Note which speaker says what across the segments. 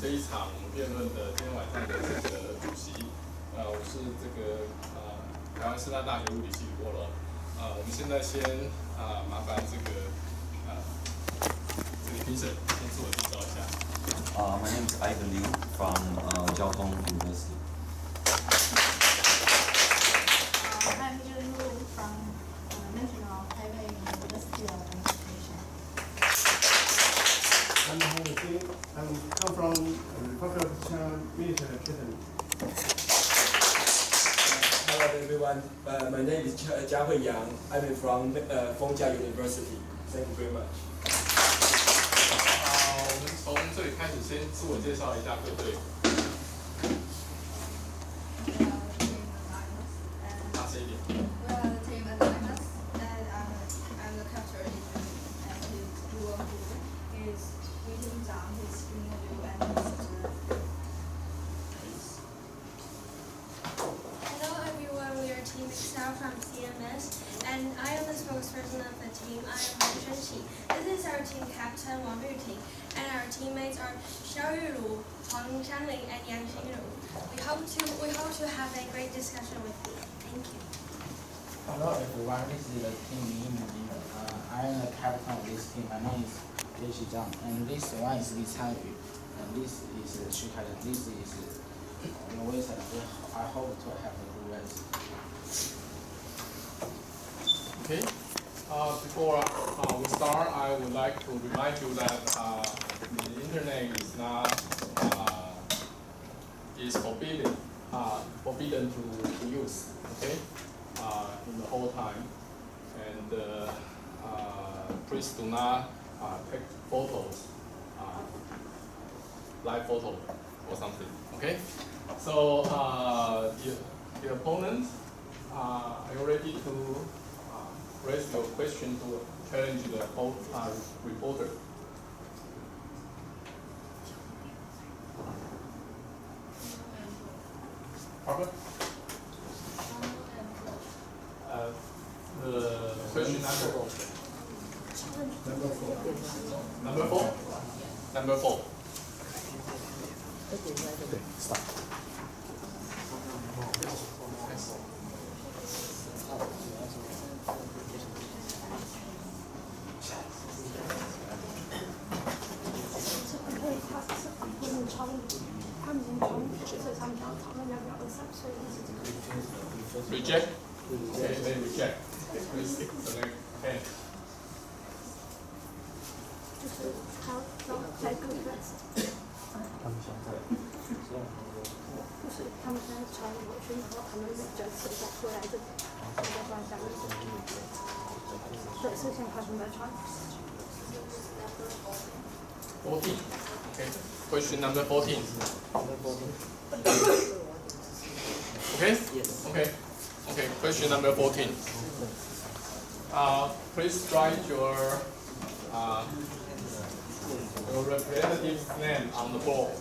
Speaker 1: 这一场辩论的今天晚上的这个主席，我是这个台湾师大大学物理系李波龙。我们现在先麻烦这个评审先自我介绍一下。
Speaker 2: My name is Ivan Liu from Jiaotong University.
Speaker 3: I'm Julie Wu from National Taipei University of Education.
Speaker 4: I'm Hong Jing. I come from Republic of China Military Academy.
Speaker 5: Hello everyone. My name is Jiahui Yang. I'm from Fengjia University. Thank you very much.
Speaker 1: 我们从这里开始，先自我介绍一下各队。大声一点。
Speaker 3: We are the team Atlantis, and I'm the captain and his duo who is Yu Ting Zhang, his Ying Liu, and his
Speaker 6: Hello everyone, we are Team Excel from CMS, and I am the spokesperson of the team. I am Wang Shenqi. This is our team captain Wang Yuting, and our teammates are Xiao Yulu, Huang Shanling, and Yang Xingru. We hope to have a great discussion with you. Thank you.
Speaker 7: Hello everyone, this is the team Yin. I am the captain of this team. My name is Li Zhang, and this one is Li Chanyu, and this is Xu Kai. This is Louis. I hope to have a good race.
Speaker 1: Okay. Before we start, I would like to remind you that the internet is not is forbidden to use. Okay. In the whole time, and please do not take photos, live photo or something. Okay. So the opponent, are you ready to raise your question to challenge the reporter? Parker? The question number 4. Number 4? Number 4.
Speaker 4: Stop.
Speaker 1: Reject? Okay, then reject. Please select 10.
Speaker 8: 他们现在传我去，然后他们就写下回来这里，再放下面。对，是先他们在传。
Speaker 1: 14. Okay. Question number 14. Okay? Yes. Okay. Okay. Question number 14. Please write your representative's name on the board.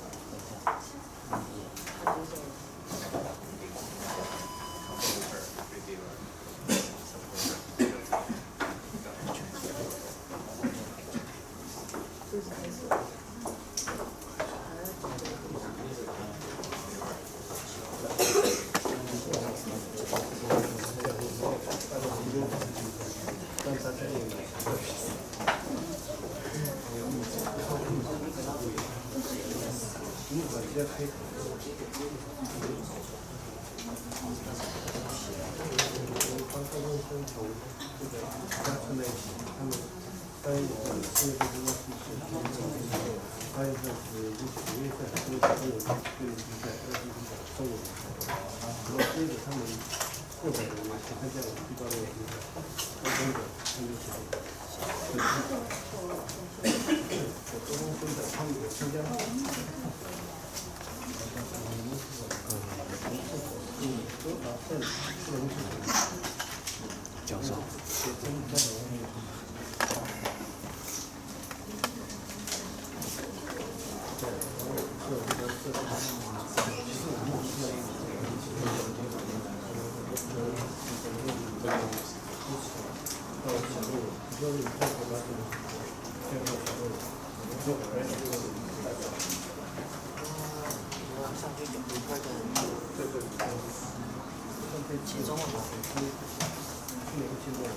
Speaker 4: 写中文吗？去年去过。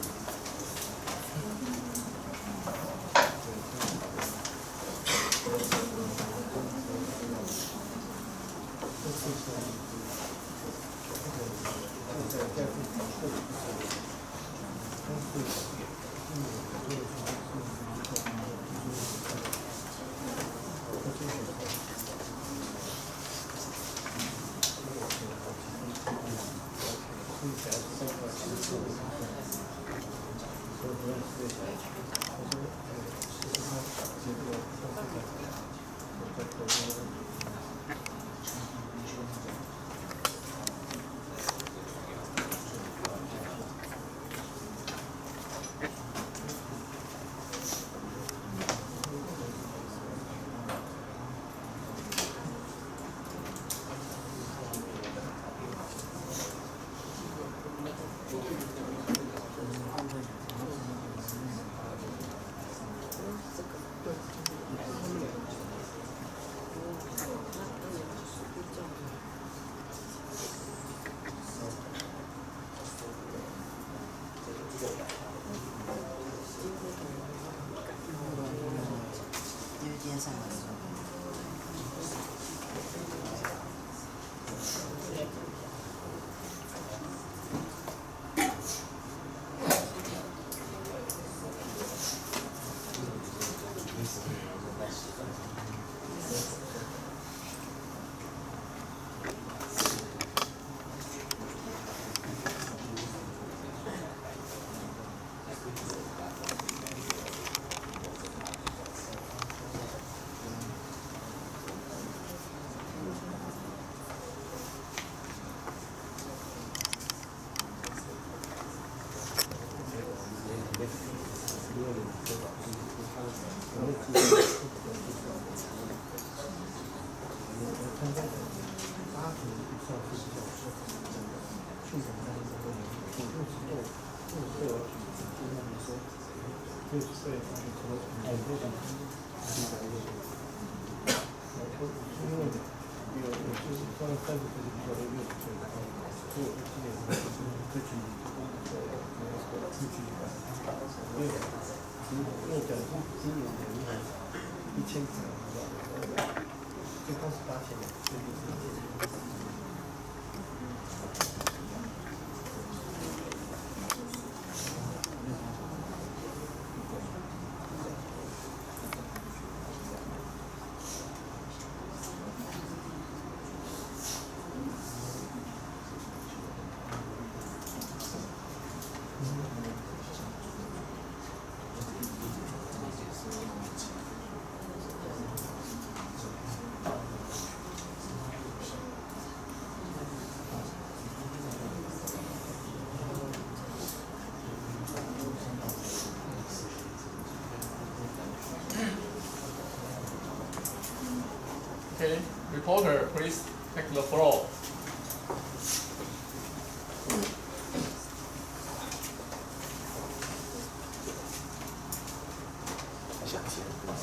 Speaker 1: Okay, reporter, please take the floor.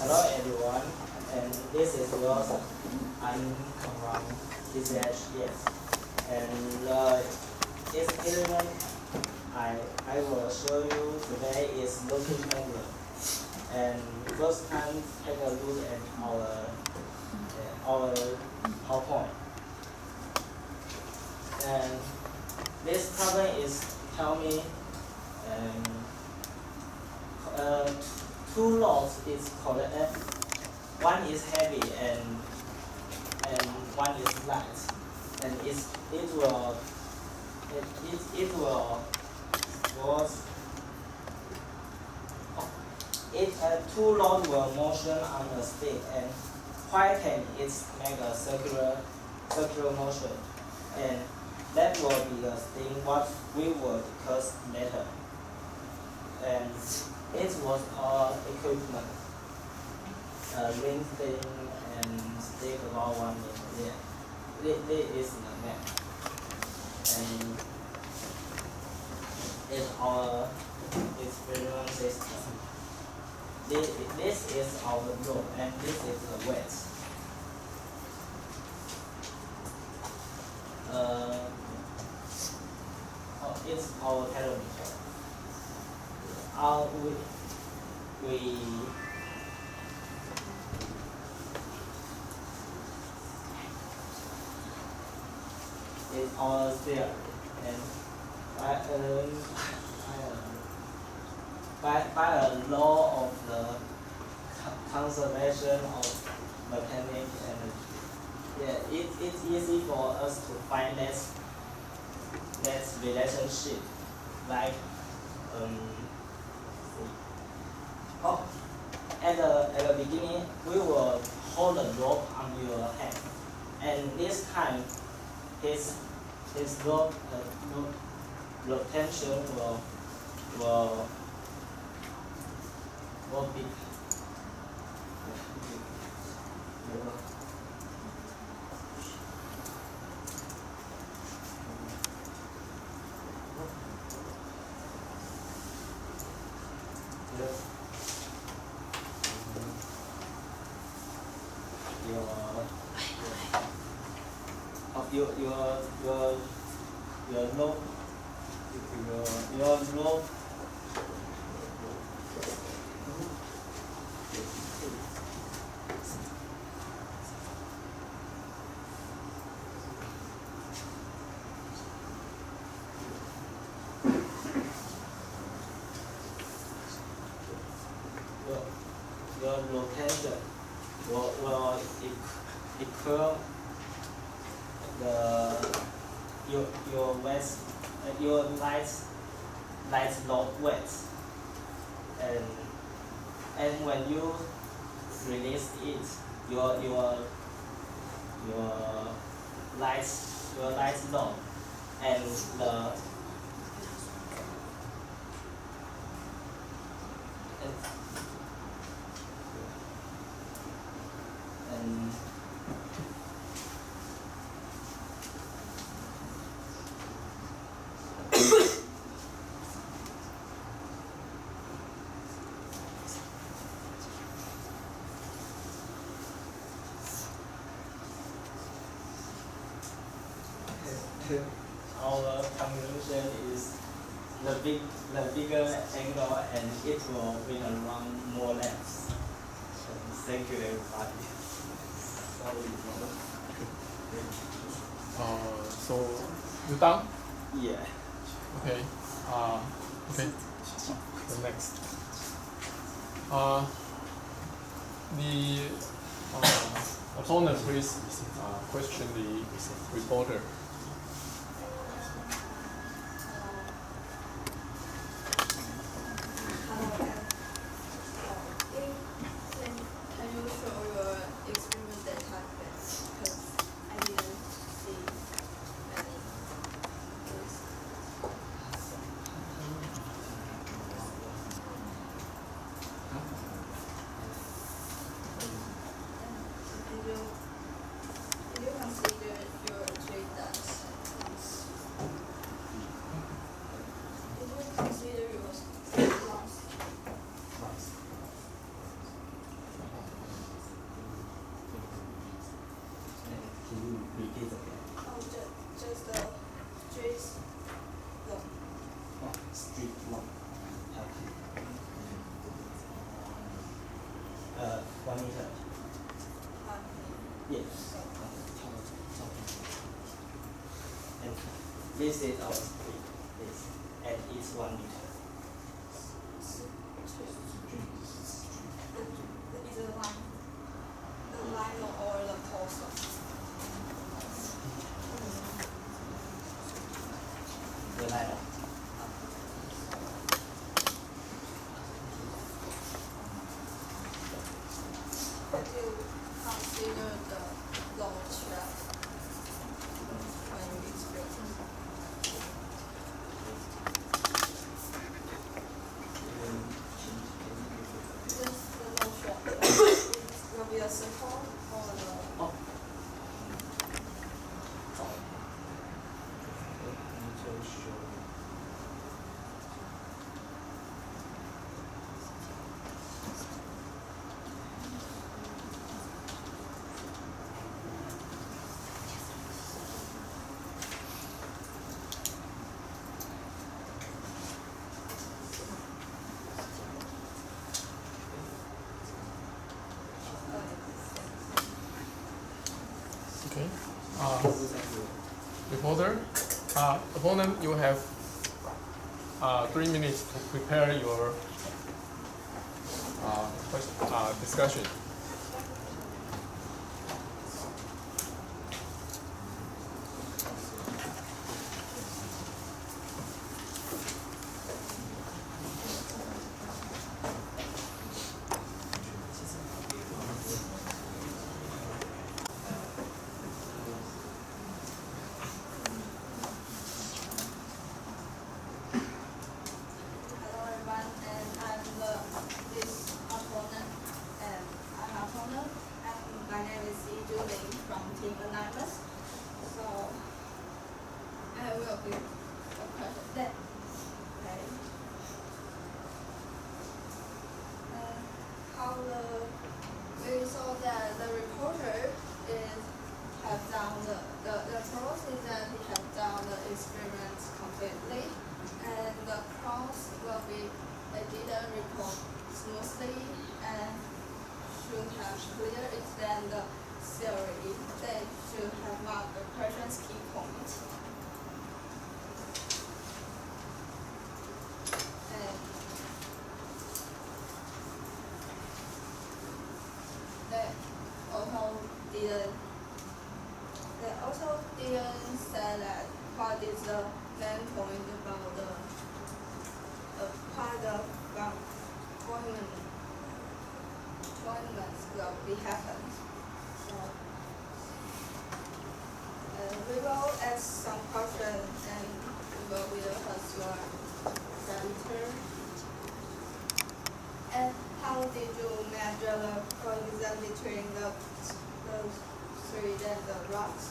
Speaker 7: Hello everyone, and this is Wilson. I'm from TCH, and this element I will show you today is looking angle. And first time take a look at our PowerPoint. And this problem is tell me two loads is called F. One is heavy and one is light, and two loads will motion on the stick, and white can is make a circular motion, and that will be the thing what we will discuss later. And it was our equipment, ring thing and stick about 1 meter. Yeah, this is the map, and it's our experiment system. This is our road, and this is the wet. it's our telemeter. We it's our theory, and by a law of the conservation of mechanic energy, yeah, it's easy for us to find that relationship, like oh, at the beginning we will hold the rope on your hand, and this time his rope tension will be your rope your rotation will equal your weight, your light load weight, and when you release it, your light load and and our conclusion is the bigger angle, and it will bring around more laps. Thank you, everybody.
Speaker 1: So you done?
Speaker 7: Yeah.
Speaker 1: Okay. Okay. The next. The opponent please question the reporter.
Speaker 3: Can you show your experiment data again? Because I didn't see any. Did you consider your trade dance? Did you consider your loss?
Speaker 7: Can you repeat again?
Speaker 3: Oh, just the trace long.
Speaker 7: Oh, street long. Okay. 1 meter. Yes. And this is our street. This, and it's 1 meter.
Speaker 3: Is it the line or the post?
Speaker 7: The ladder.
Speaker 3: Did you consider the long track when you experiment? Just the long track. Will be a circle or the
Speaker 7: Oh.
Speaker 1: reporter. Opponent, you have 3 minutes to prepare your discussion.
Speaker 3: Hello everyone, and I'm this opponent, and I'm opponent, and my name is Julie from Team Anonymous. So I will be the question that how we saw that the reporter is have done the pros is that he have done the experiments completely, and the pros will be they didn't report smoothly and should have clear explain the theory. They should have marked the question's key point. And they also didn't say that what is the main point about the part of appointments will be happened. So we will ask some questions and we will ask your center. And how did you measure the coincidence between the three and the rocks?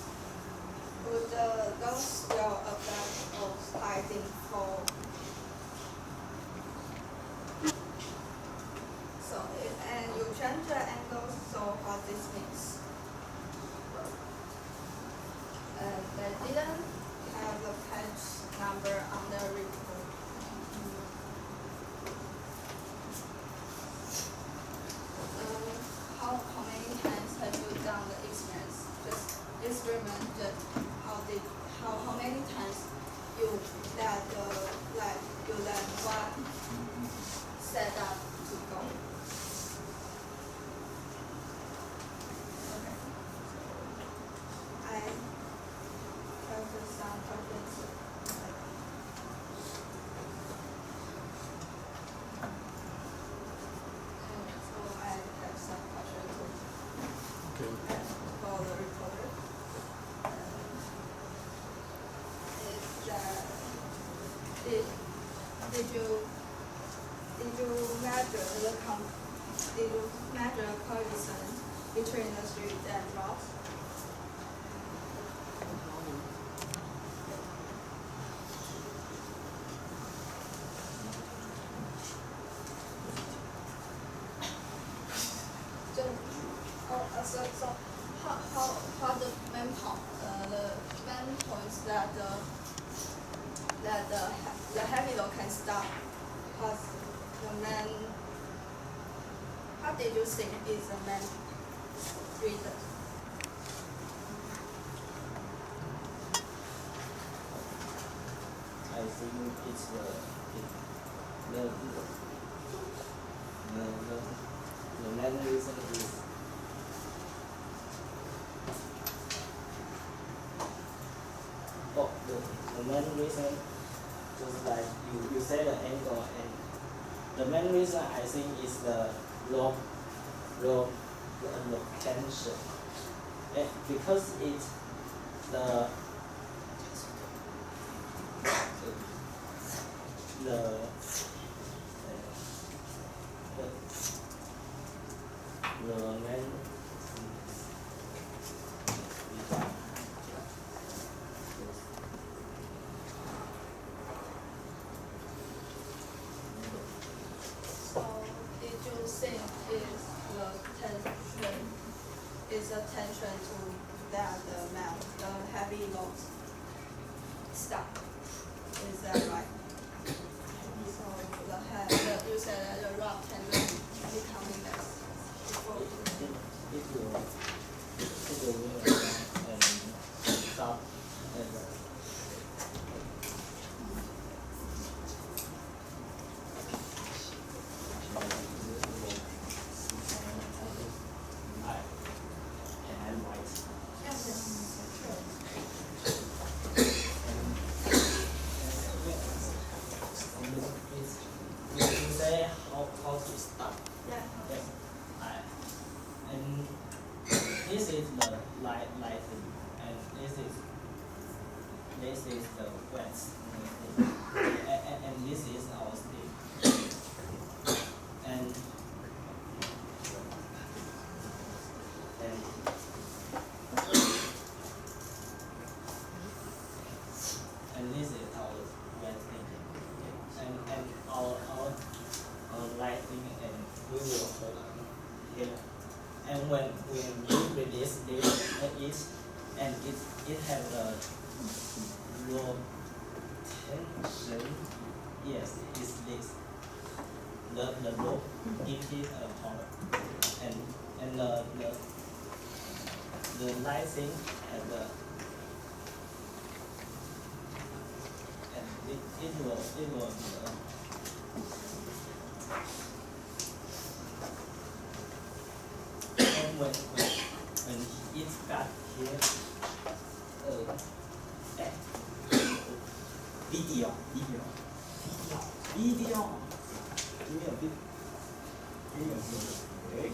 Speaker 3: Would those still affect of hiding for? So and you change the angle, so what this means? They didn't have the page number on the report. How many times have you done the experiment? Just how many times you let one set up to go? Okay. I have some questions. So I have some questions for the reporter. Did you measure coincidence between the street and rocks? So how the main points that the heavy load can stop? Because the main, how did you think is the main reason?
Speaker 7: I think it's the main reason is the main reason just like you say the angle, and the main reason I think is the location, because it's the main
Speaker 3: So did you think is the tension to that the heavy loads stop? Is that right? So you said that the rock can be coming less.
Speaker 7: it will stop and
Speaker 9: this is the lighting, and this is the wet, and this is our stick, and this is our wet painting, and our lighting, and we will hold on here. And when we release this, and it has a rotation. Yes, it's this. The rope gives it a power, and the lighting has the, and it will be and when it's got here, video. Give me a bit. Okay.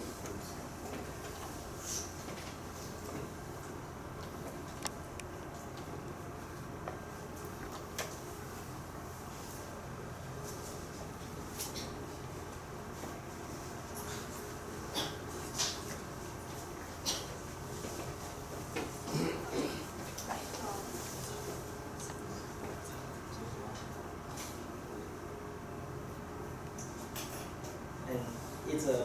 Speaker 9: And it's our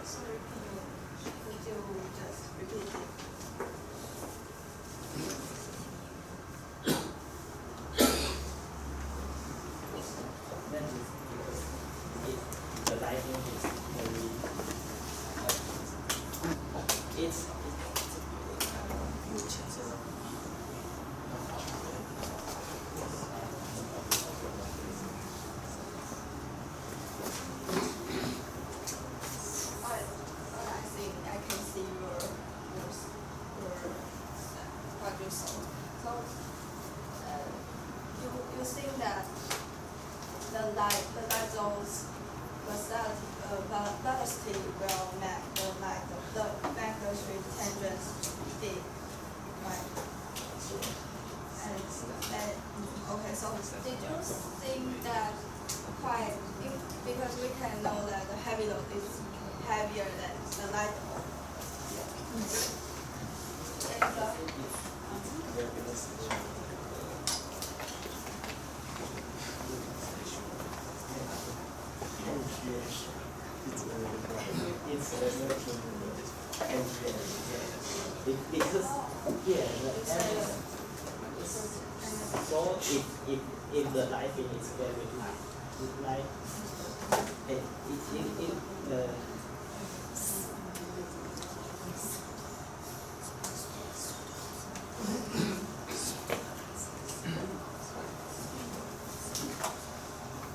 Speaker 3: Sorry, could you just repeat it?
Speaker 9: that is because the lighting is very it's
Speaker 3: I think I can see your what you saw. So you think that the light zones velocity will make the magnitude tangents big, right? And okay, so did you think that because we can know that the heavy load is heavier than the light load?
Speaker 9: because so if the lighting is very light, it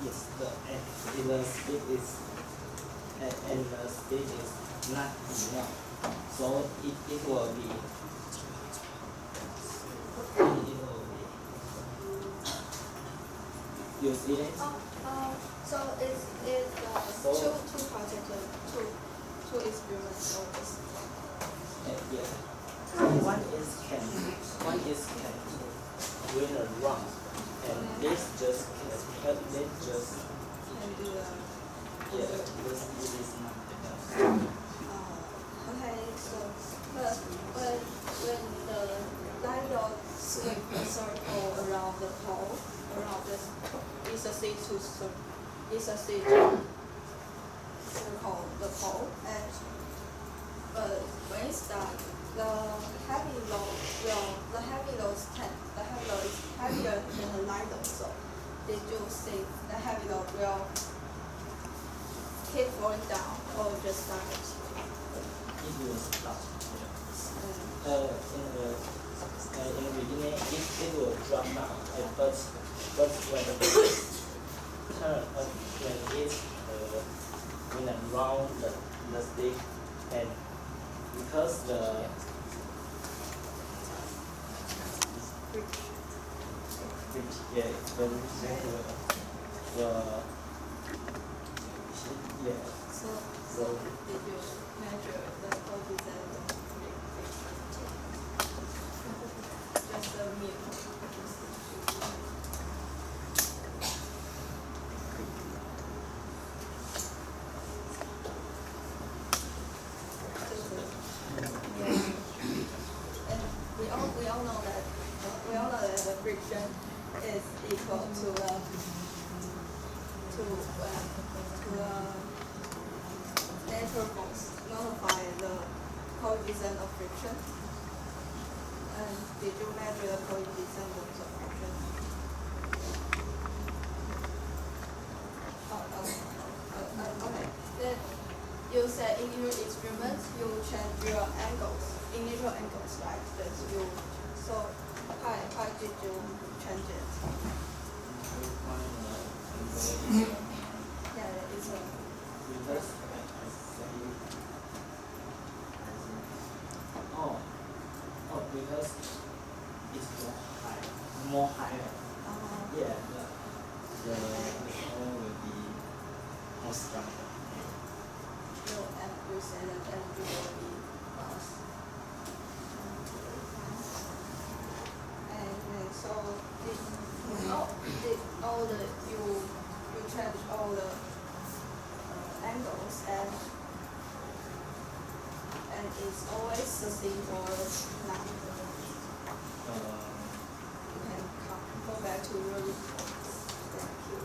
Speaker 9: yes, the speed is and the speed is not enough, so it will be you see it?
Speaker 3: So it's two projects, two experiments or this.
Speaker 9: Yes. One is can win a run, and this just can
Speaker 3: Can do
Speaker 9: this is not enough.
Speaker 3: okay, so but when the light load swing a circle around the pole, around this it's a C2 circle the pole, and but when it's done, the heavy load is heavier than the light load. So did you think the heavy load will keep falling down or just start?
Speaker 9: It will stop. In the beginning, it will drop down, but when it when around the stick, and because the
Speaker 3: So So did you measure the coefficient of friction? Just the mu. And we all know that the friction is equal to the natural force multiplied the coefficient of friction. And did you measure the coefficient of friction? Okay. Then you said in your experiment you change your angles, initial angles, right? That you. So why did you change it? Yeah, it's a.
Speaker 9: Because it's more higher. Yeah, the hole will be more stronger.
Speaker 3: No, and you said that energy will be lost. And so did all the you change all the angles and it's always the same or not? You can go back to your reports. Thank you.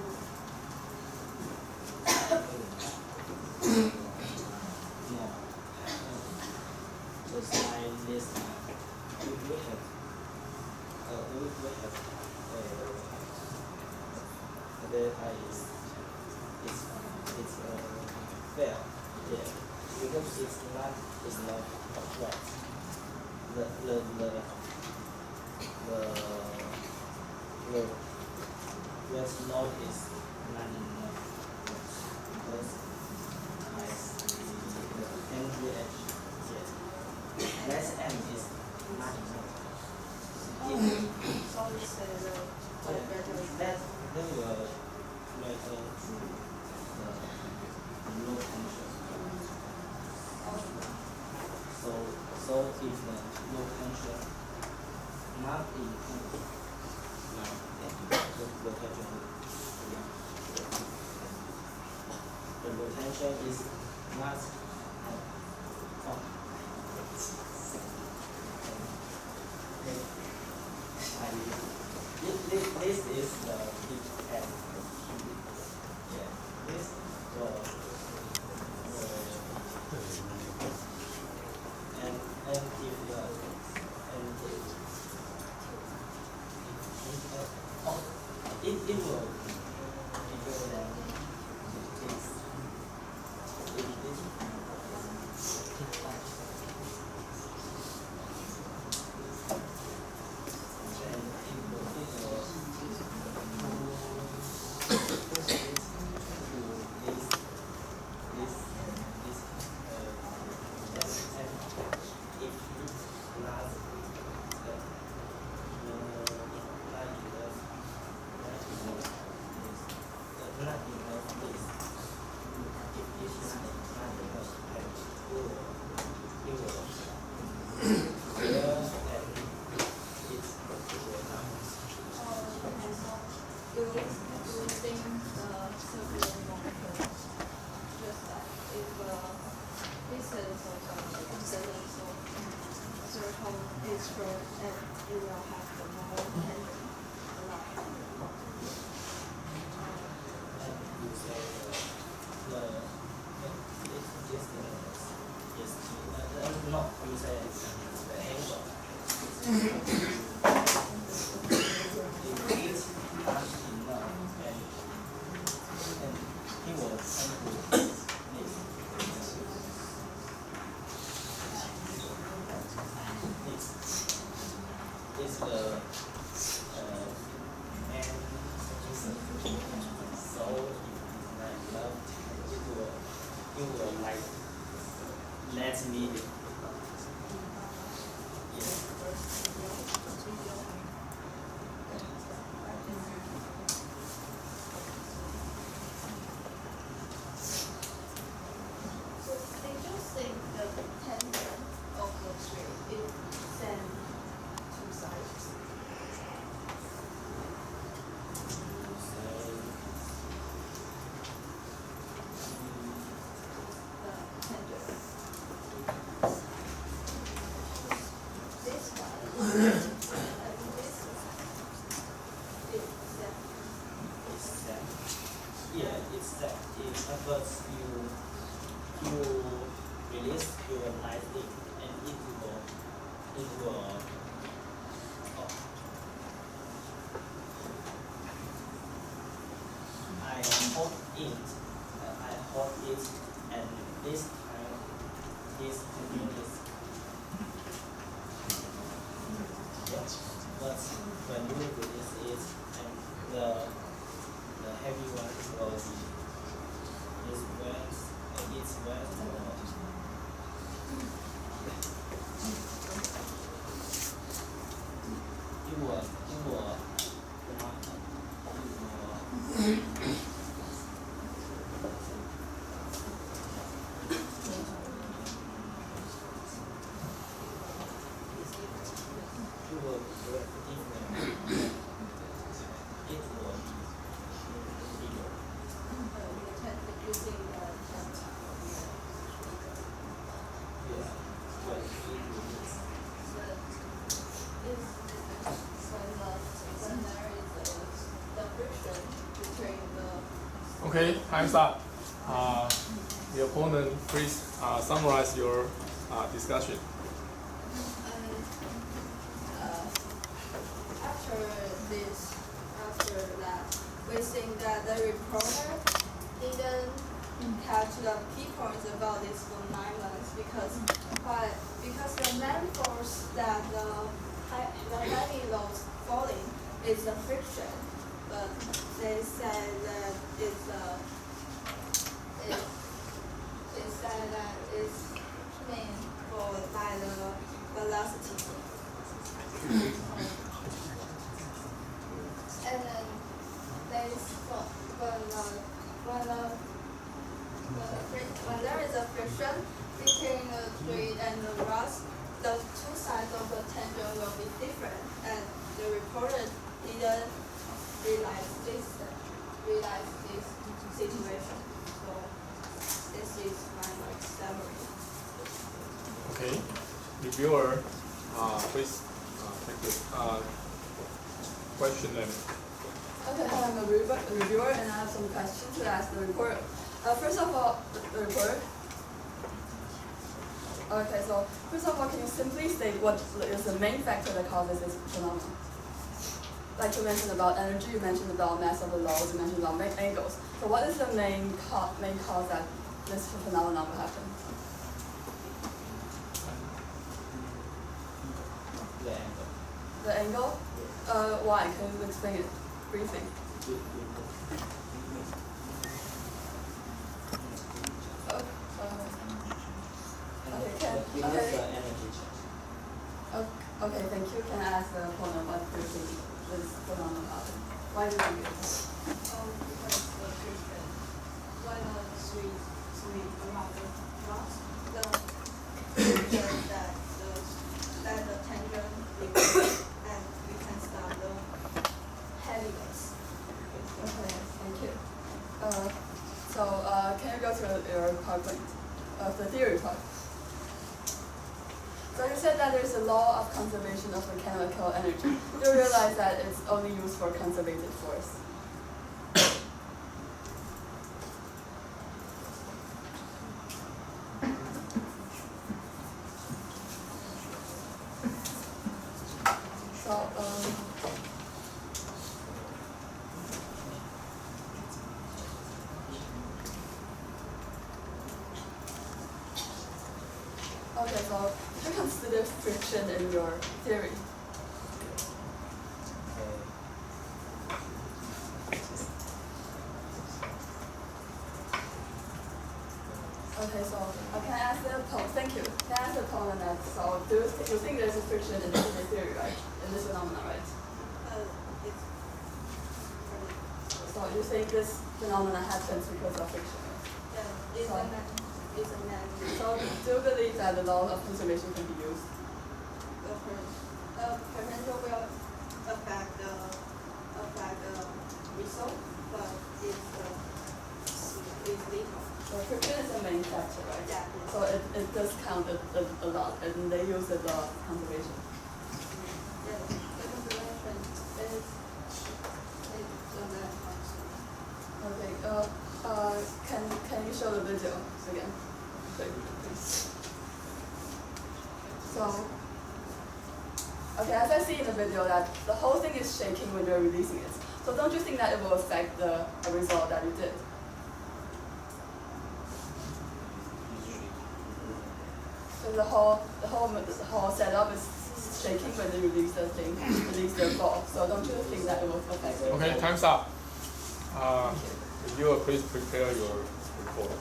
Speaker 9: No. Just like this, we will have the data is fair. Yeah. Because it's not right. The red node is not enough because I see the entry edge. Yes. Less M is not enough.
Speaker 3: So you say the
Speaker 9: That they will measure through the low tension. So if the low tension not increase, the low tension is not this is the big N. Yeah, this was and if the it will be bigger than this. No, you say the angle. If it's not enough, and he will tend to this. It's the main reason. So if it's not enough, it will like let me. you release your lightning and it will I hold it and this time this technique is but when you release it and the heavy one will be is wet it's wet
Speaker 1: Okay, time's up. The opponent, please summarize your discussion.
Speaker 3: After that, we think that the reporter didn't catch the key points about this for 9 months because the main force that the heavy loads falling is the friction, but they said that it's meant by the velocity. And then when there is a friction between the fluid and the rust, the two sides of the tangent will be different, and the reporter didn't realize this situation. So this is my summary.
Speaker 1: Okay, reviewer, please take the question then.
Speaker 10: Okay, I'm a reviewer and I have some questions to ask the reporter. First of all, the reporter. Okay, so first of all, can you simply state what is the main factor that causes this phenomenon? Like you mentioned about energy, you mentioned about mass of the load, you mentioned about angles. So what is the main cause that this phenomenon will happen?
Speaker 9: the angle.
Speaker 10: The angle? Why? Can you explain it briefly? Okay, thank you. Can I ask the opponent what do you think this phenomenon happened? Why do you think it?
Speaker 3: Because the friction, when the swing around the rocks, the friction that the tangent requires, and we can stop the heaviness.
Speaker 10: Okay, thank you. Can you go to your PowerPoint of the theory part? So you said that there's a law of conservation of mechanical energy. You realize that it's only used for conservative force. Okay, so you consider friction in your theory. Okay, so can I ask the opponent? Thank you. Can I ask the opponent that? So do you think there's a friction in this theory, right? In this phenomenon, right? So you think this phenomenon happens because of friction?
Speaker 3: Yeah, it's a man.
Speaker 10: So do you believe that the law of conservation can be used?
Speaker 3: The potential will affect the result, but it's little.
Speaker 10: So friction is the main factor, right?
Speaker 3: Yeah.
Speaker 10: So it does count a lot, and they use the law of conservation.
Speaker 3: Yeah, the conservation is a man.
Speaker 10: Okay. Can you show the video again? So, okay, as I see in the video that the whole thing is shaking when you're releasing it. So don't you think that it will affect the result that you did? So the whole setup is shaking when you release the thing, release the ball. So don't you think that it will affect the
Speaker 1: Okay,
Speaker 10: result?
Speaker 1: time's up. Reviewer, please prepare your report.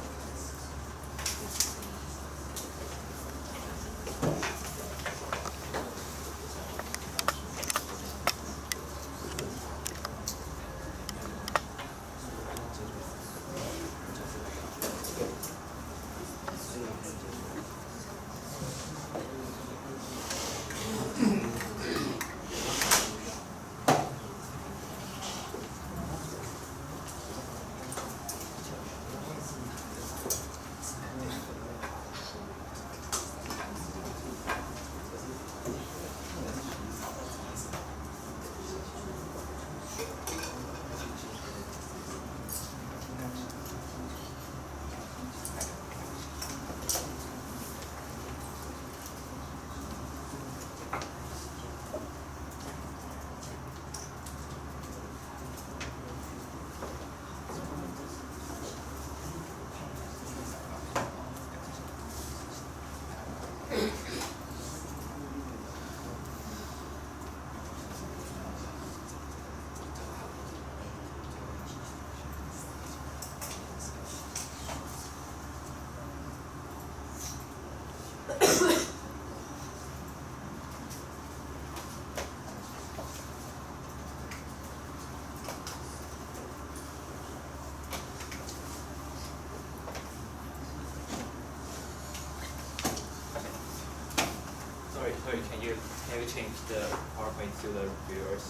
Speaker 2: Sorry, can you change the PowerPoint to the viewers?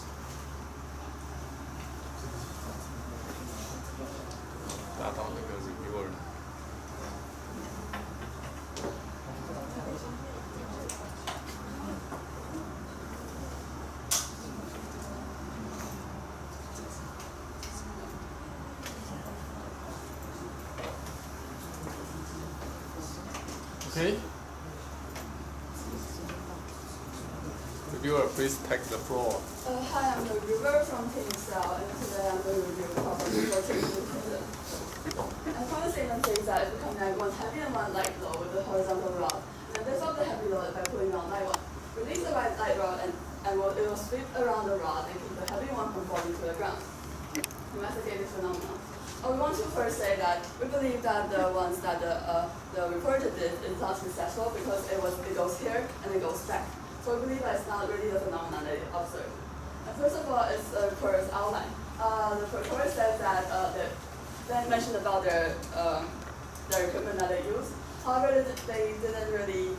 Speaker 1: 打到那个 reviewer。Okay. Reviewer, please take the floor.
Speaker 10: Hi, I'm the reviewer from Team Cell, and today I'm going to review property for Team Cell. And from the statement says that if you connect one heavy and one light load with the horizontal rod, then dissolve the heavy load by pulling down light one. Release the light rod and it will sweep around the rod and keep the heavy one from falling to the ground. Investigate this phenomenon. We want to first say that we believe that the ones that the reporter did is not successful because it goes here and it goes back. So we believe that it's not really the phenomenon that it observed. And first of all, it's the reporter's outline. The reporter says that they mentioned about their equipment that they use. However, they didn't really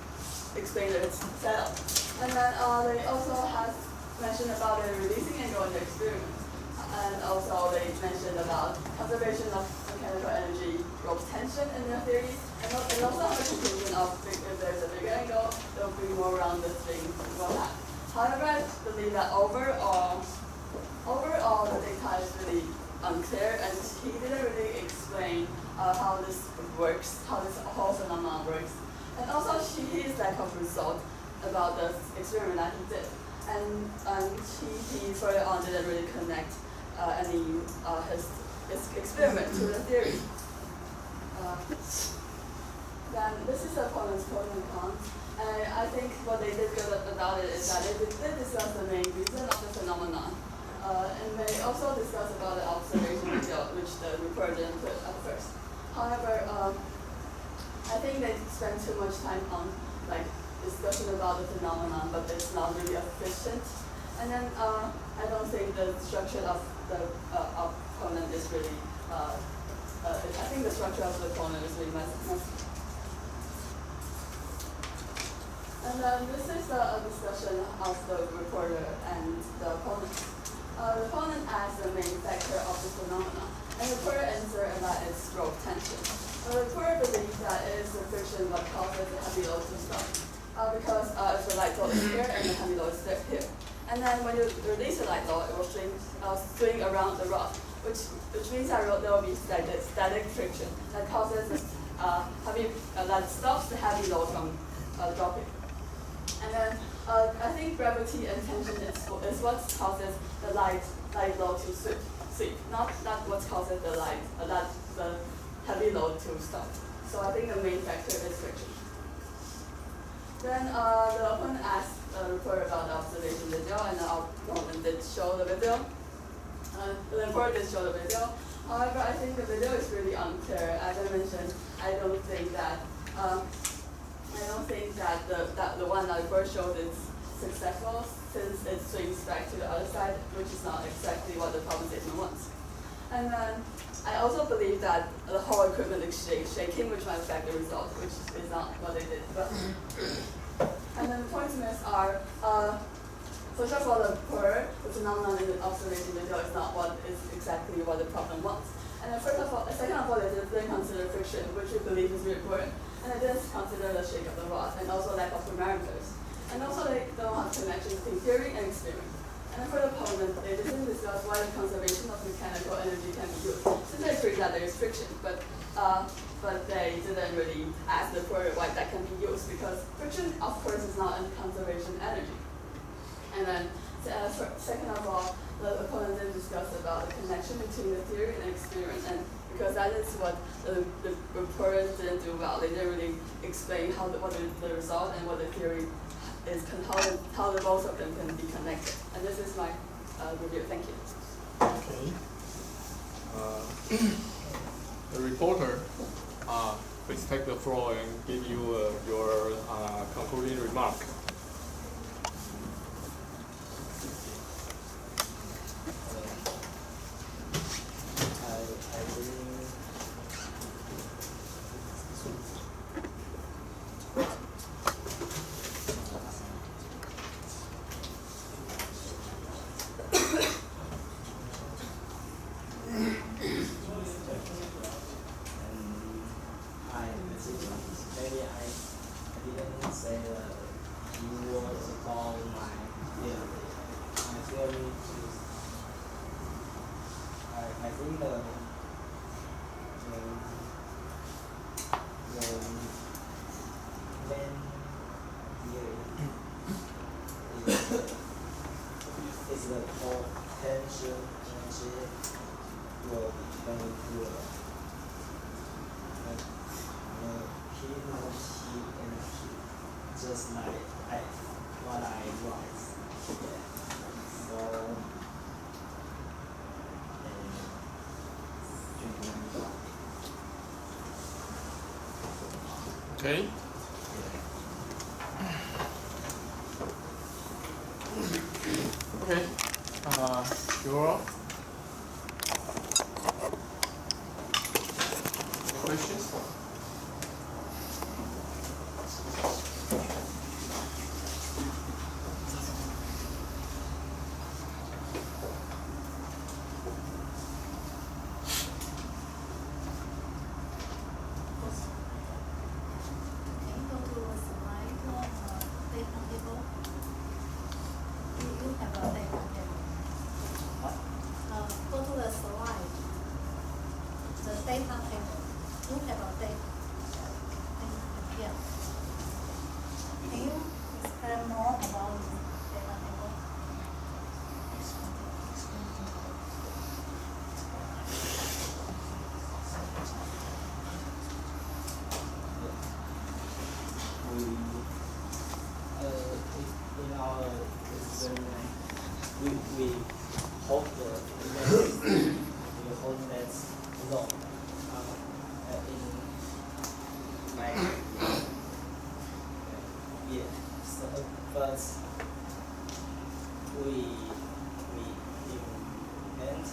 Speaker 10: explain their setup. And then they also have mentioned about their releasing and going experiment. And also they mentioned about conservation of mechanical energy, rope tension in their theory, and also have a conclusion of if there's a bigger angle, there will be more rounded things will happen. However, I believe that overall the data is really unclear, and he didn't really explain how this works, how this whole phenomenon works. And also his lack of result about the experiment that he did. And he further on didn't really connect his experiment to the theory. Then this is the opponent's pros and cons. And I think what they did good about it is that they did discuss the main reason of the phenomenon. And they also discussed about the observation which the reporter didn't put at first. However, I think they spent too much time on discussion about the phenomenon, but it's not really efficient. And then I don't think the structure of the opponent is really. I think the structure of the opponent is really messy. And then this is a discussion of the reporter and the opponent. The opponent asks the main factor of the phenomenon, and the reporter answers that it's rope tension. The reporter believes that it is the friction what causes the heavy load to stop, because if the light load is here and the heavy load is here. And then when you release the light load, it will swing around the rod, which means that there will be static friction that causes that stops the heavy load from dropping. And then I think gravity and tension is what causes the light load to sweep, not what causes the the heavy load to stop. So I think the main factor is friction. Then the opponent asked a reporter about the observation video, and our opponent did show the video. The reporter did show the video. However, I think the video is really unclear. As I mentioned, I don't think that the one that the reporter showed is successful, since it swings back to the other side, which is not exactly what the problem statement wants. And then I also believe that the whole equipment is shaking, which might affect the result, which is not what they did. But and then the points missed are, so first of all, the phenomenon in the observation video is not exactly what the problem wants. And then second of all, they didn't consider friction, which we believe is really important. And they didn't consider the shake of the rod, and also lack of parameters. And also they don't have connections between theory and experiment. And for the opponent, they didn't discuss why the conservation of mechanical energy can be used. Since they agree that there is friction, but they didn't really ask the reporter why that can be used, because friction, of course, is not a conservation energy. And then, second of all, the opponent didn't discuss about the connection between the theory and experiment, and because that is what the reporters didn't do well. They didn't really explain what the result and what the theory is, how the both of them can be connected. And this is my review. Thank you.
Speaker 1: Okay. The reporter, please take the floor and give you your concluding remark.
Speaker 9: Maybe I didn't say the few words about my theory. My theory is, I think the main theory is the potential energy will be very good. He knows he energy, just like what I write.
Speaker 1: So, okay. Okay. Sure. Any questions?
Speaker 9: In our experiment, we hope we hope that no, in my yeah. So but we invent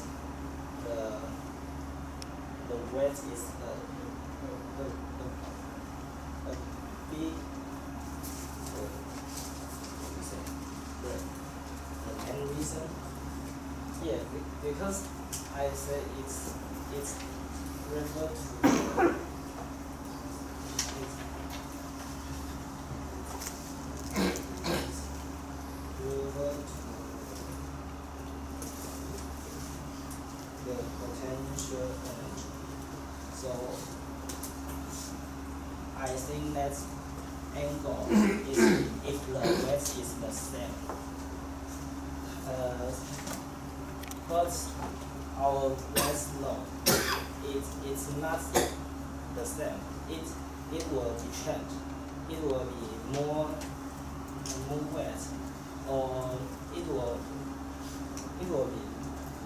Speaker 9: the weight is a big. And reason, yeah, because I said it's referred to the potential energy. So I think that angle is if the weight is the same. But our weight load, it's not the same. It will be changed. It will be more weight, or it will be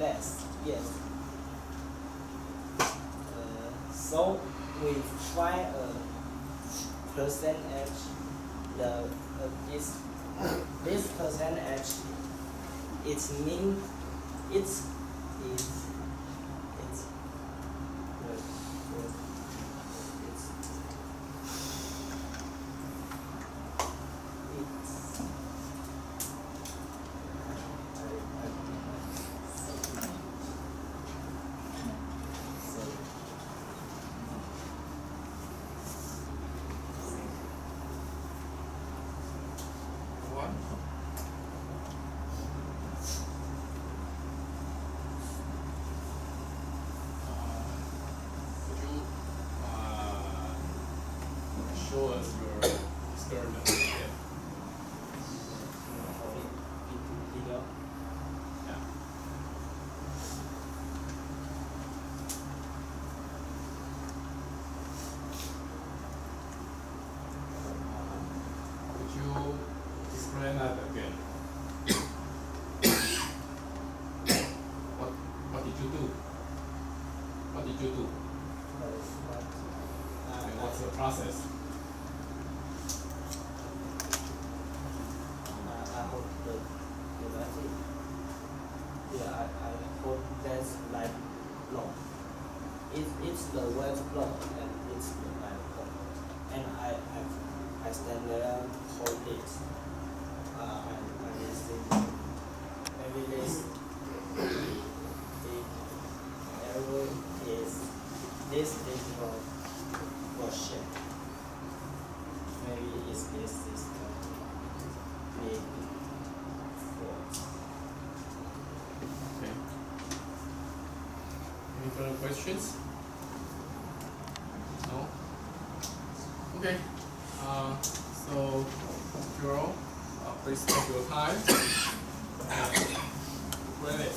Speaker 9: less. Yes. So we try a percentage. This percentage, it means it's
Speaker 1: One. Could you show us your experiment again?
Speaker 9: video.
Speaker 1: Yeah. Could you explain that again? What did you do? What did you do? And what's the process?
Speaker 9: I hold the battery. Yeah, I hold that like long. It's the wet block and it's the light block. And I stand there, hold it. I listen. Maybe the error is this for shape. Maybe it's this system. Big force.
Speaker 1: Okay. Any further questions? No? Okay. So, Joel, please take your time. Ready.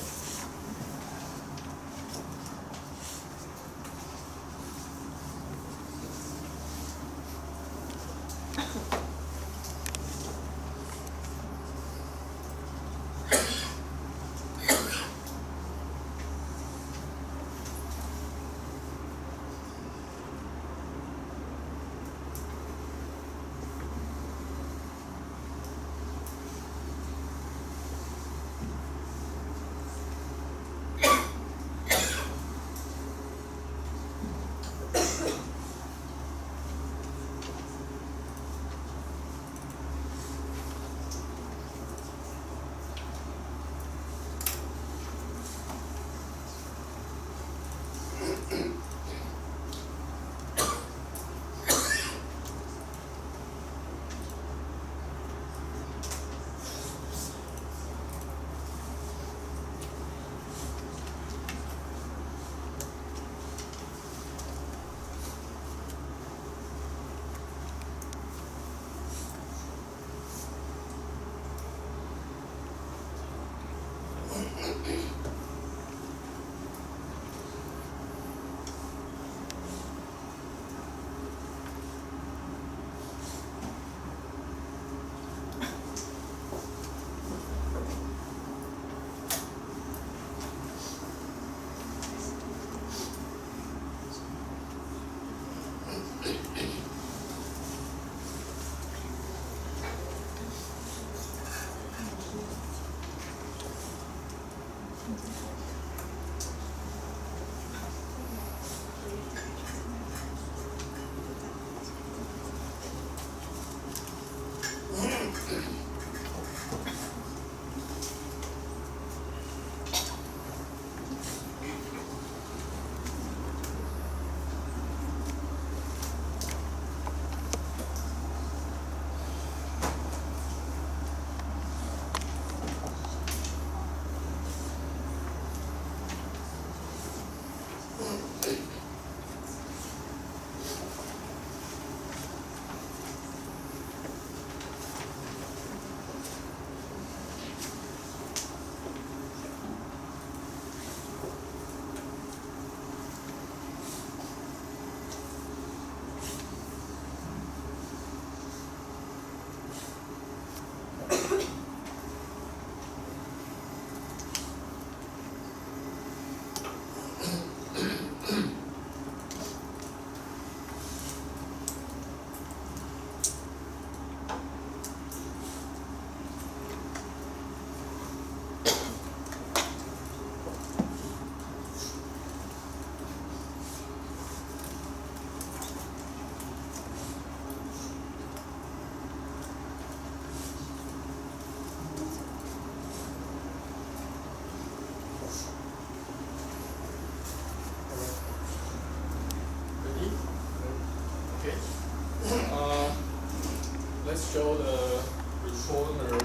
Speaker 1: let's show the reporter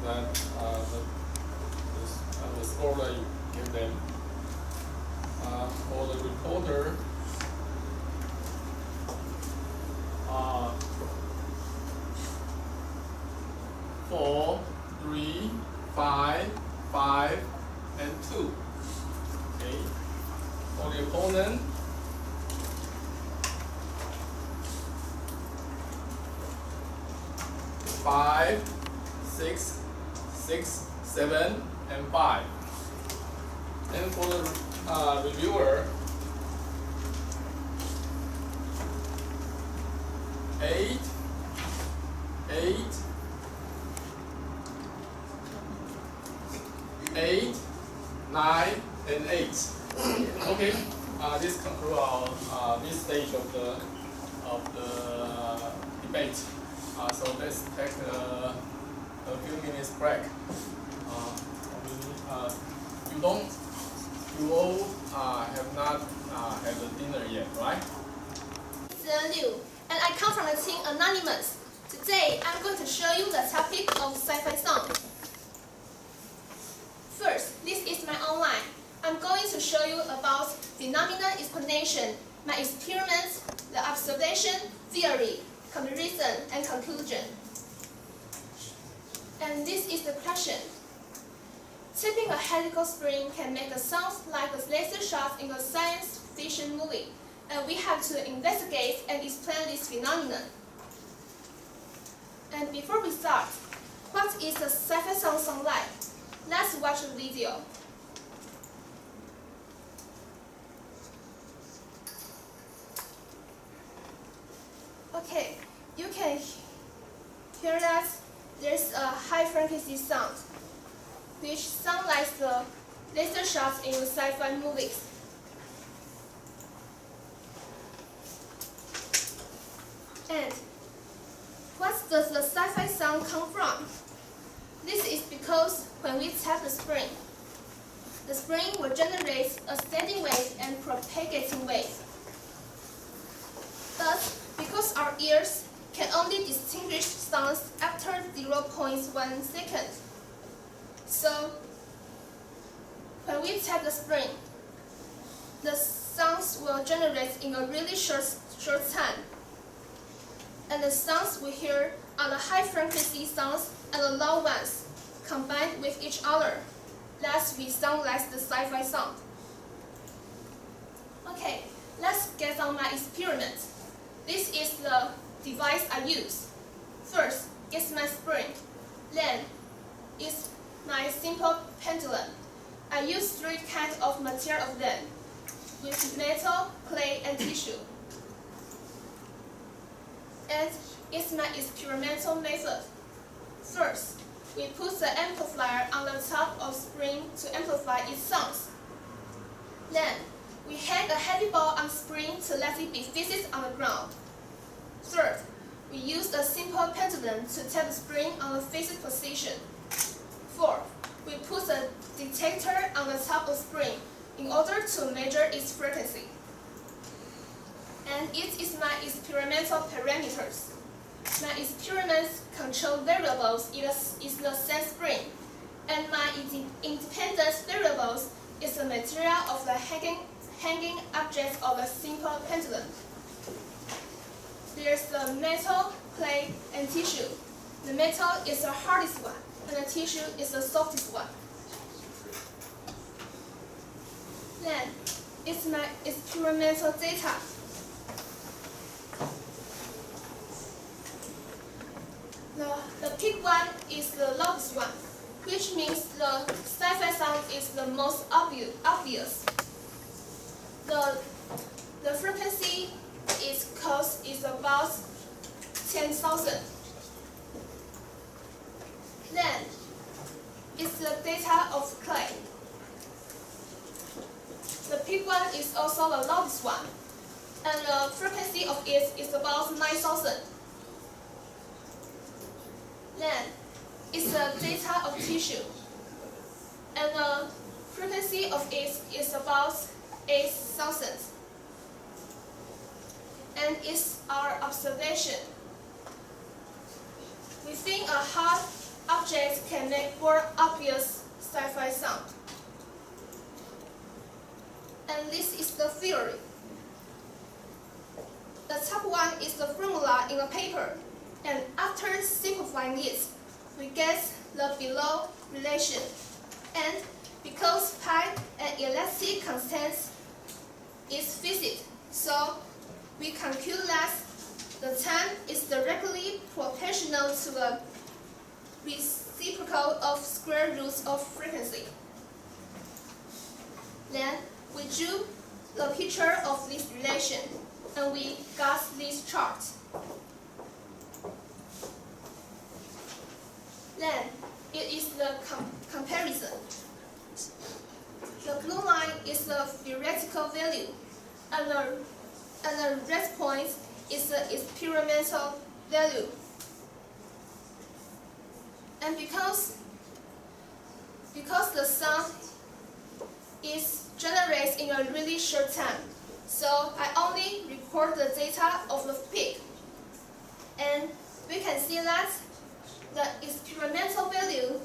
Speaker 1: that the score that you give them. For the reporter, 4, 3, 5, 5, and 2. Okay. For the opponent, 5, 6, 6, 7, and 5. And for the reviewer, 8, 8, 8, 9, and 8. Okay. This concludes our this stage of the debate. So let's take a few minutes break. You all have not had the dinner yet, right?
Speaker 11: Liu, and I come from the team Anonymous. Today, I'm going to show you the topic of sci-fi song. First, this is my outline. I'm going to show you about phenomenon explanation, my experiments, the observation, theory, comparison, and conclusion. And this is the question. Tapping a helical spring can make a sound like a laser shot in a science fiction movie, and we have to investigate and explain this phenomenon. And before we start, what is a sci-fi sound like? Let's watch the video. Okay, you can hear that there's a high frequency sound, which sounds like the laser shots in the sci-fi movies. And what does the sci-fi sound come from? This is because when we tap the spring will generate a standing wave and propagating wave. Thus, because our ears can only distinguish sounds after 0.1 second. So, when we tap the spring, the sounds will generate in a really short time. And the sounds we hear are the high frequency sounds and the low ones combined with each other. Thus, we sound like the sci-fi sound. Okay, let's get on my experiment. This is the device I use. First, it's my spring. Then, it's my simple pendulum. I use 3 kinds of material of them, with metal, clay, and tissue. And it's my experimental method. First, we put the amplifier on the top of spring to amplify its sounds. Then, we hang a heavy ball on spring to let it be fixed on the ground. Third, we use a simple pendulum to tap the spring on the fixed position. Fourth, we put a detector on the top of spring in order to measure its frequency. And it is my experimental parameters. My experiments control variables is the same spring, and my independent variables is the material of the hanging object of a simple pendulum. There's the metal, clay, and tissue. The metal is the hardest one, and the tissue is the softest one. Then, it's my experimental data. The peak one is the loudest one, which means the sci-fi sound is the most obvious. The frequency is about 10,000. Then, it's the data of clay. The peak one is also the loudest one, and the frequency of it is about 9,000. Then, it's the data of tissue, and the frequency of it is about 8,000. And it's our observation. objects can make more obvious sci-fi sound. And this is the theory. The top one is the formula in the paper, and after simplifying it, we get the below relation. And because pi and elastic constants is fixed, so we conclude that the time is directly proportional to the reciprocal of square roots of frequency. Then we drew the picture of this relation, and we got this chart. Then it is the comparison. The blue line is the theoretical value, and the red point is the experimental value. And because the sound is generated in a really short time, so I only record the data of the peak. And we can see that the experimental value,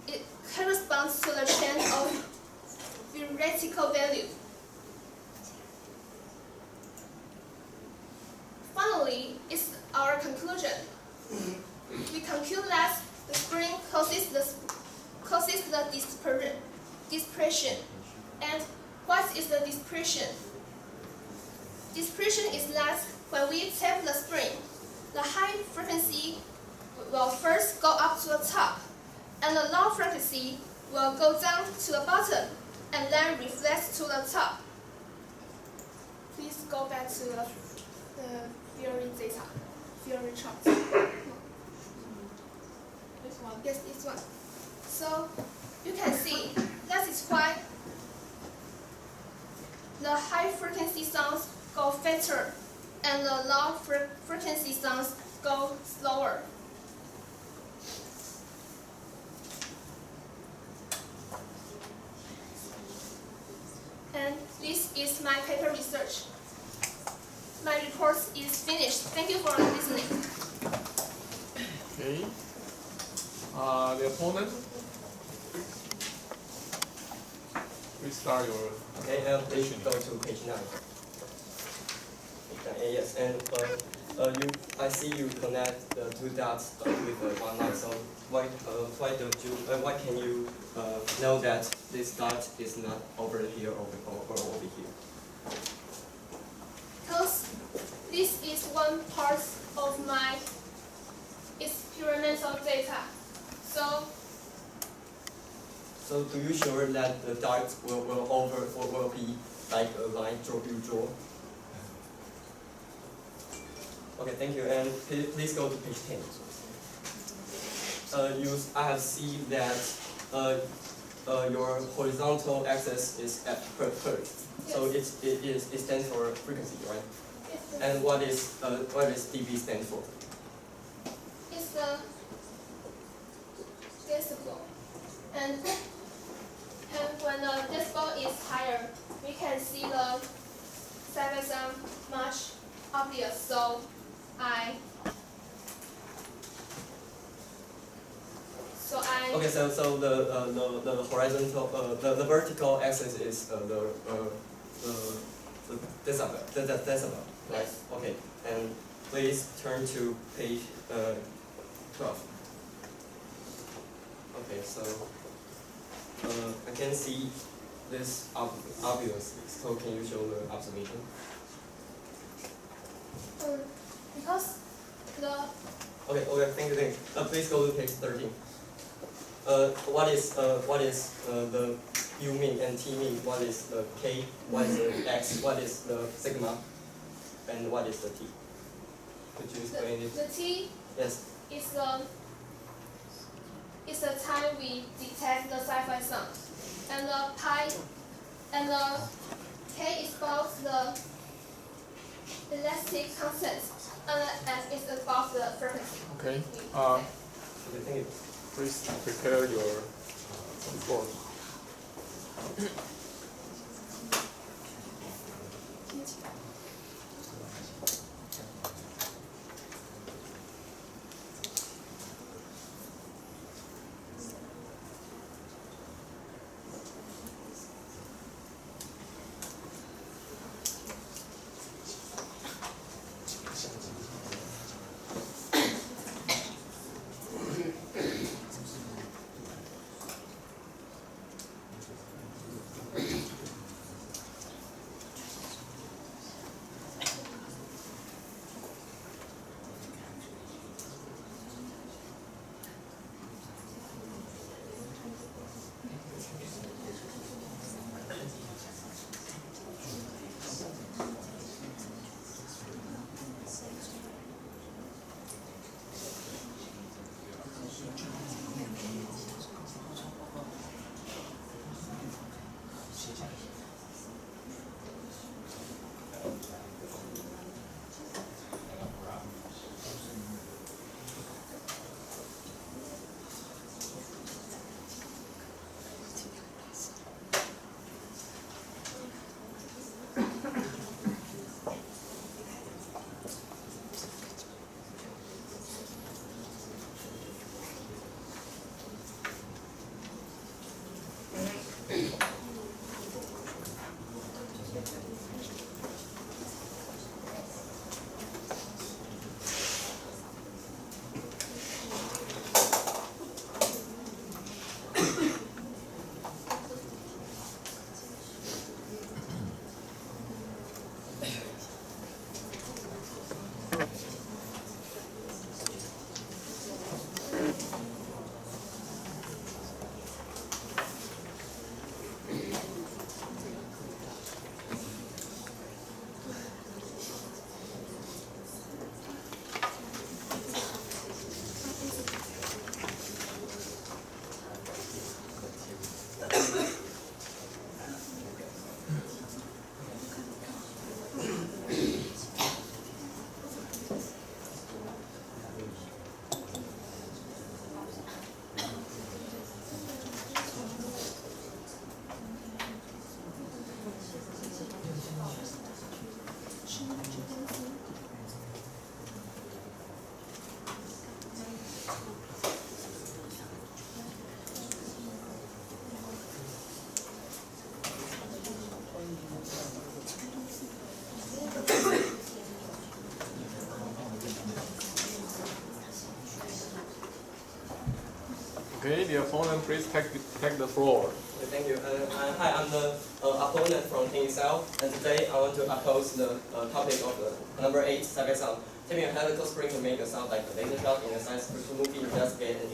Speaker 11: it corresponds to the trend of theoretical value. Finally, it's our conclusion. We conclude that the spring causes the dispersion. And what is the dispersion? Dispersion is that when we tap the spring, the high frequency will first go up to the top, and the low frequency will go down to the bottom, and then reflect to the top. Please go back to the theory data, theory chart. This one? Yes, this one. So you can see that is why the high frequency sounds go faster and the low frequency sounds go slower. And this is my paper research. My report is finished. Thank you for listening.
Speaker 1: Okay. The opponent. Please start your.
Speaker 5: Okay, please go to page 9. Yes, and I see you connect the two dots with one line. So why can you know that this dot is not over here or over here?
Speaker 11: Because this is one part of my experimental data.
Speaker 5: So do you sure that the dots will be like a line you draw? Okay, thank you. And please go to page 10. I have seen that your horizontal axis is at hertz. So it stands for frequency, right?
Speaker 11: Yes.
Speaker 5: And what is dB stand for?
Speaker 11: It's the decibel. And when the decibel is higher, we can see the sound much obvious. So
Speaker 5: Okay, so the horizontal the vertical axis is the decibel, right?
Speaker 11: Yes.
Speaker 5: Okay, and please turn to page 12. Okay, so I can see this obviously. So can you show the observation?
Speaker 11: Because the
Speaker 5: Okay, thank you. Please go to page 13. What is the U mean and T mean? What is the K? What is the X? What is the sigma? And what is the T? Could you explain it?
Speaker 11: The T
Speaker 5: Yes.
Speaker 11: is the time we detect the sci-fi sound, and the pi and the K is about the elastic constant, and the F is about the frequency.
Speaker 1: Okay.
Speaker 5: Okay, thank you.
Speaker 1: Please prepare your report. Okay, the opponent, please take the floor.
Speaker 5: Okay, thank you. Hi, I'm the opponent from Team Excel, and today I want to oppose the topic of the number 8 side sound. Taking a helical spring to make a sound like a laser shot in a science fiction movie, investigate and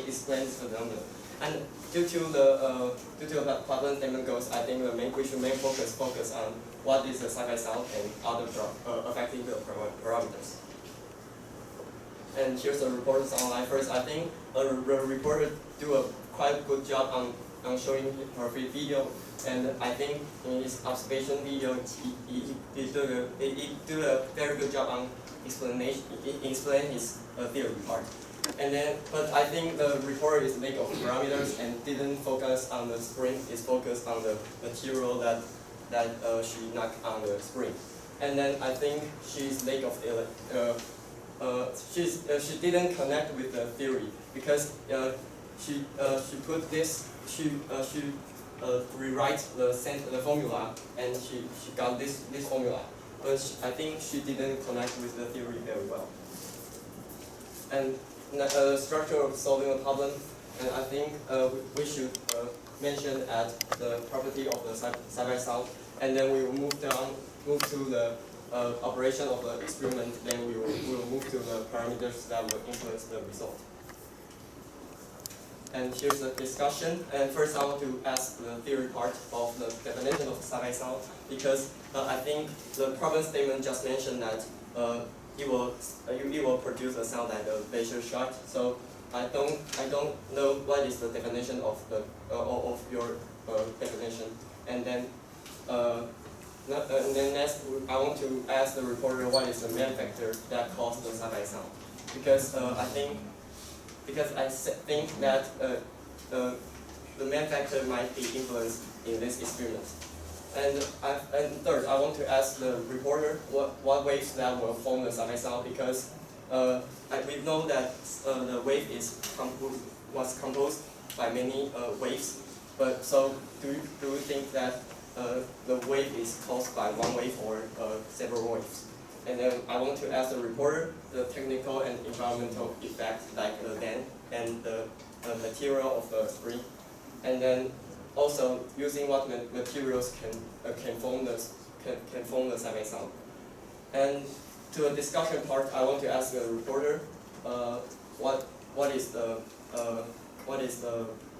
Speaker 5: explain this phenomenon. And due to the problem statement goals, I think we should focus on what is the sci-fi sound and other affecting the parameters. And here's the reporters online. First, I think the reporter do a quite good job on showing her video, and I think in his observation video, he do a very good job on explain his theory part. And then, but I think the reporter is lack of parameters and didn't focus on the spring. Is focused on the material that she knocked on the spring. And then I think she's lack of she didn't connect with the theory because she rewrite the formula and she got this formula, but I think she didn't connect with the theory very well. And structure of solving a problem, and I think we should mention at the property of the side-by sound, and then we will move to the operation of the experiment, then we will move to the parameters that will influence the result. And here's the discussion. And first I want to ask the theory part of the definition of side-by sound, because I think the problem statement just mentioned that it will produce a sound like a laser shot. So I don't know what is the definition of your definition. And then next, I want to ask the reporter what is the main factor that caused the side-by sound, because I think that the main factor might be influenced in this experiment. And third, I want to ask the reporter what waves that will form the side-by sound, because we know that the wave was composed by many waves. But so do you think that the wave is caused by one wave or several waves? And then I want to ask the reporter the technical and environmental effects, like the length and the material of the spring, and then also using what materials can form the side-by sound. And to the discussion part, I want to ask the reporter what is the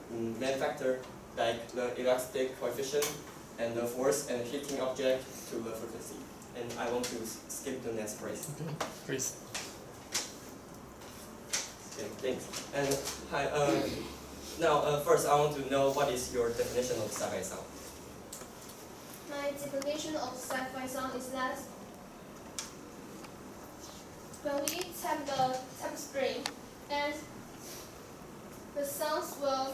Speaker 5: main factor, like the elastic coefficient and the force and heating object to the frequency. And I want to skip the next phrase.
Speaker 1: Okay, please.
Speaker 5: Okay, thanks. And hi. Now, first, I want to know what is your definition of sci-fi sound.
Speaker 11: My definition of sci-fi sound is that when we tap the spring, and the sounds will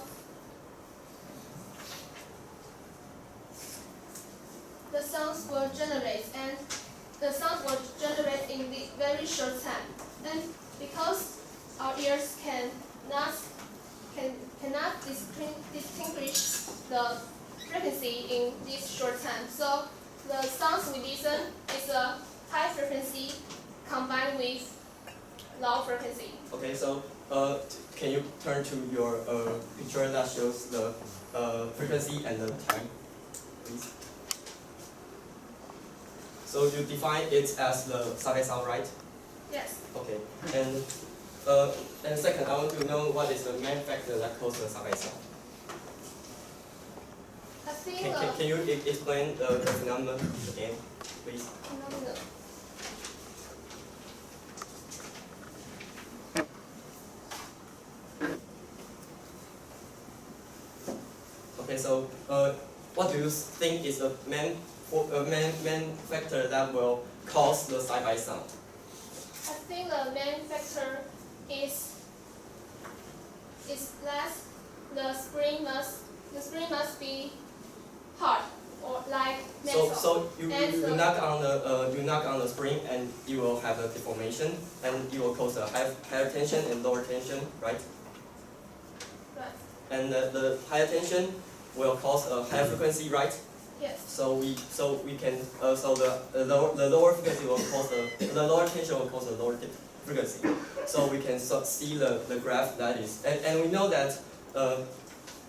Speaker 11: generate, and the sounds will generate in the very short time. And because our ears cannot distinguish the frequency in this short time, so the sounds we listen is a high frequency combined with low frequency.
Speaker 5: Okay, so can you turn to your picture that shows the frequency and the time, please? So you define it as the sci-fi sound, right?
Speaker 11: Yes.
Speaker 5: Okay, and second, I want to know what is the main factor that causes the sci-fi sound.
Speaker 11: I think
Speaker 5: Can you explain the phenomenon again, please?
Speaker 11: phenomenon.
Speaker 5: Okay, so what do you think is the main factor that will cause the sci-fi sound?
Speaker 11: I think the main factor is that the spring must be hard or like metal.
Speaker 5: So you knock on the spring and you will have a deformation and you will cause a higher tension and lower tension, right?
Speaker 11: Right.
Speaker 5: And the higher tension will cause a higher frequency, right?
Speaker 11: Yes.
Speaker 5: So the lower frequency will cause the lower tension will cause a lower frequency. So we can see the graph that is, and we know that, and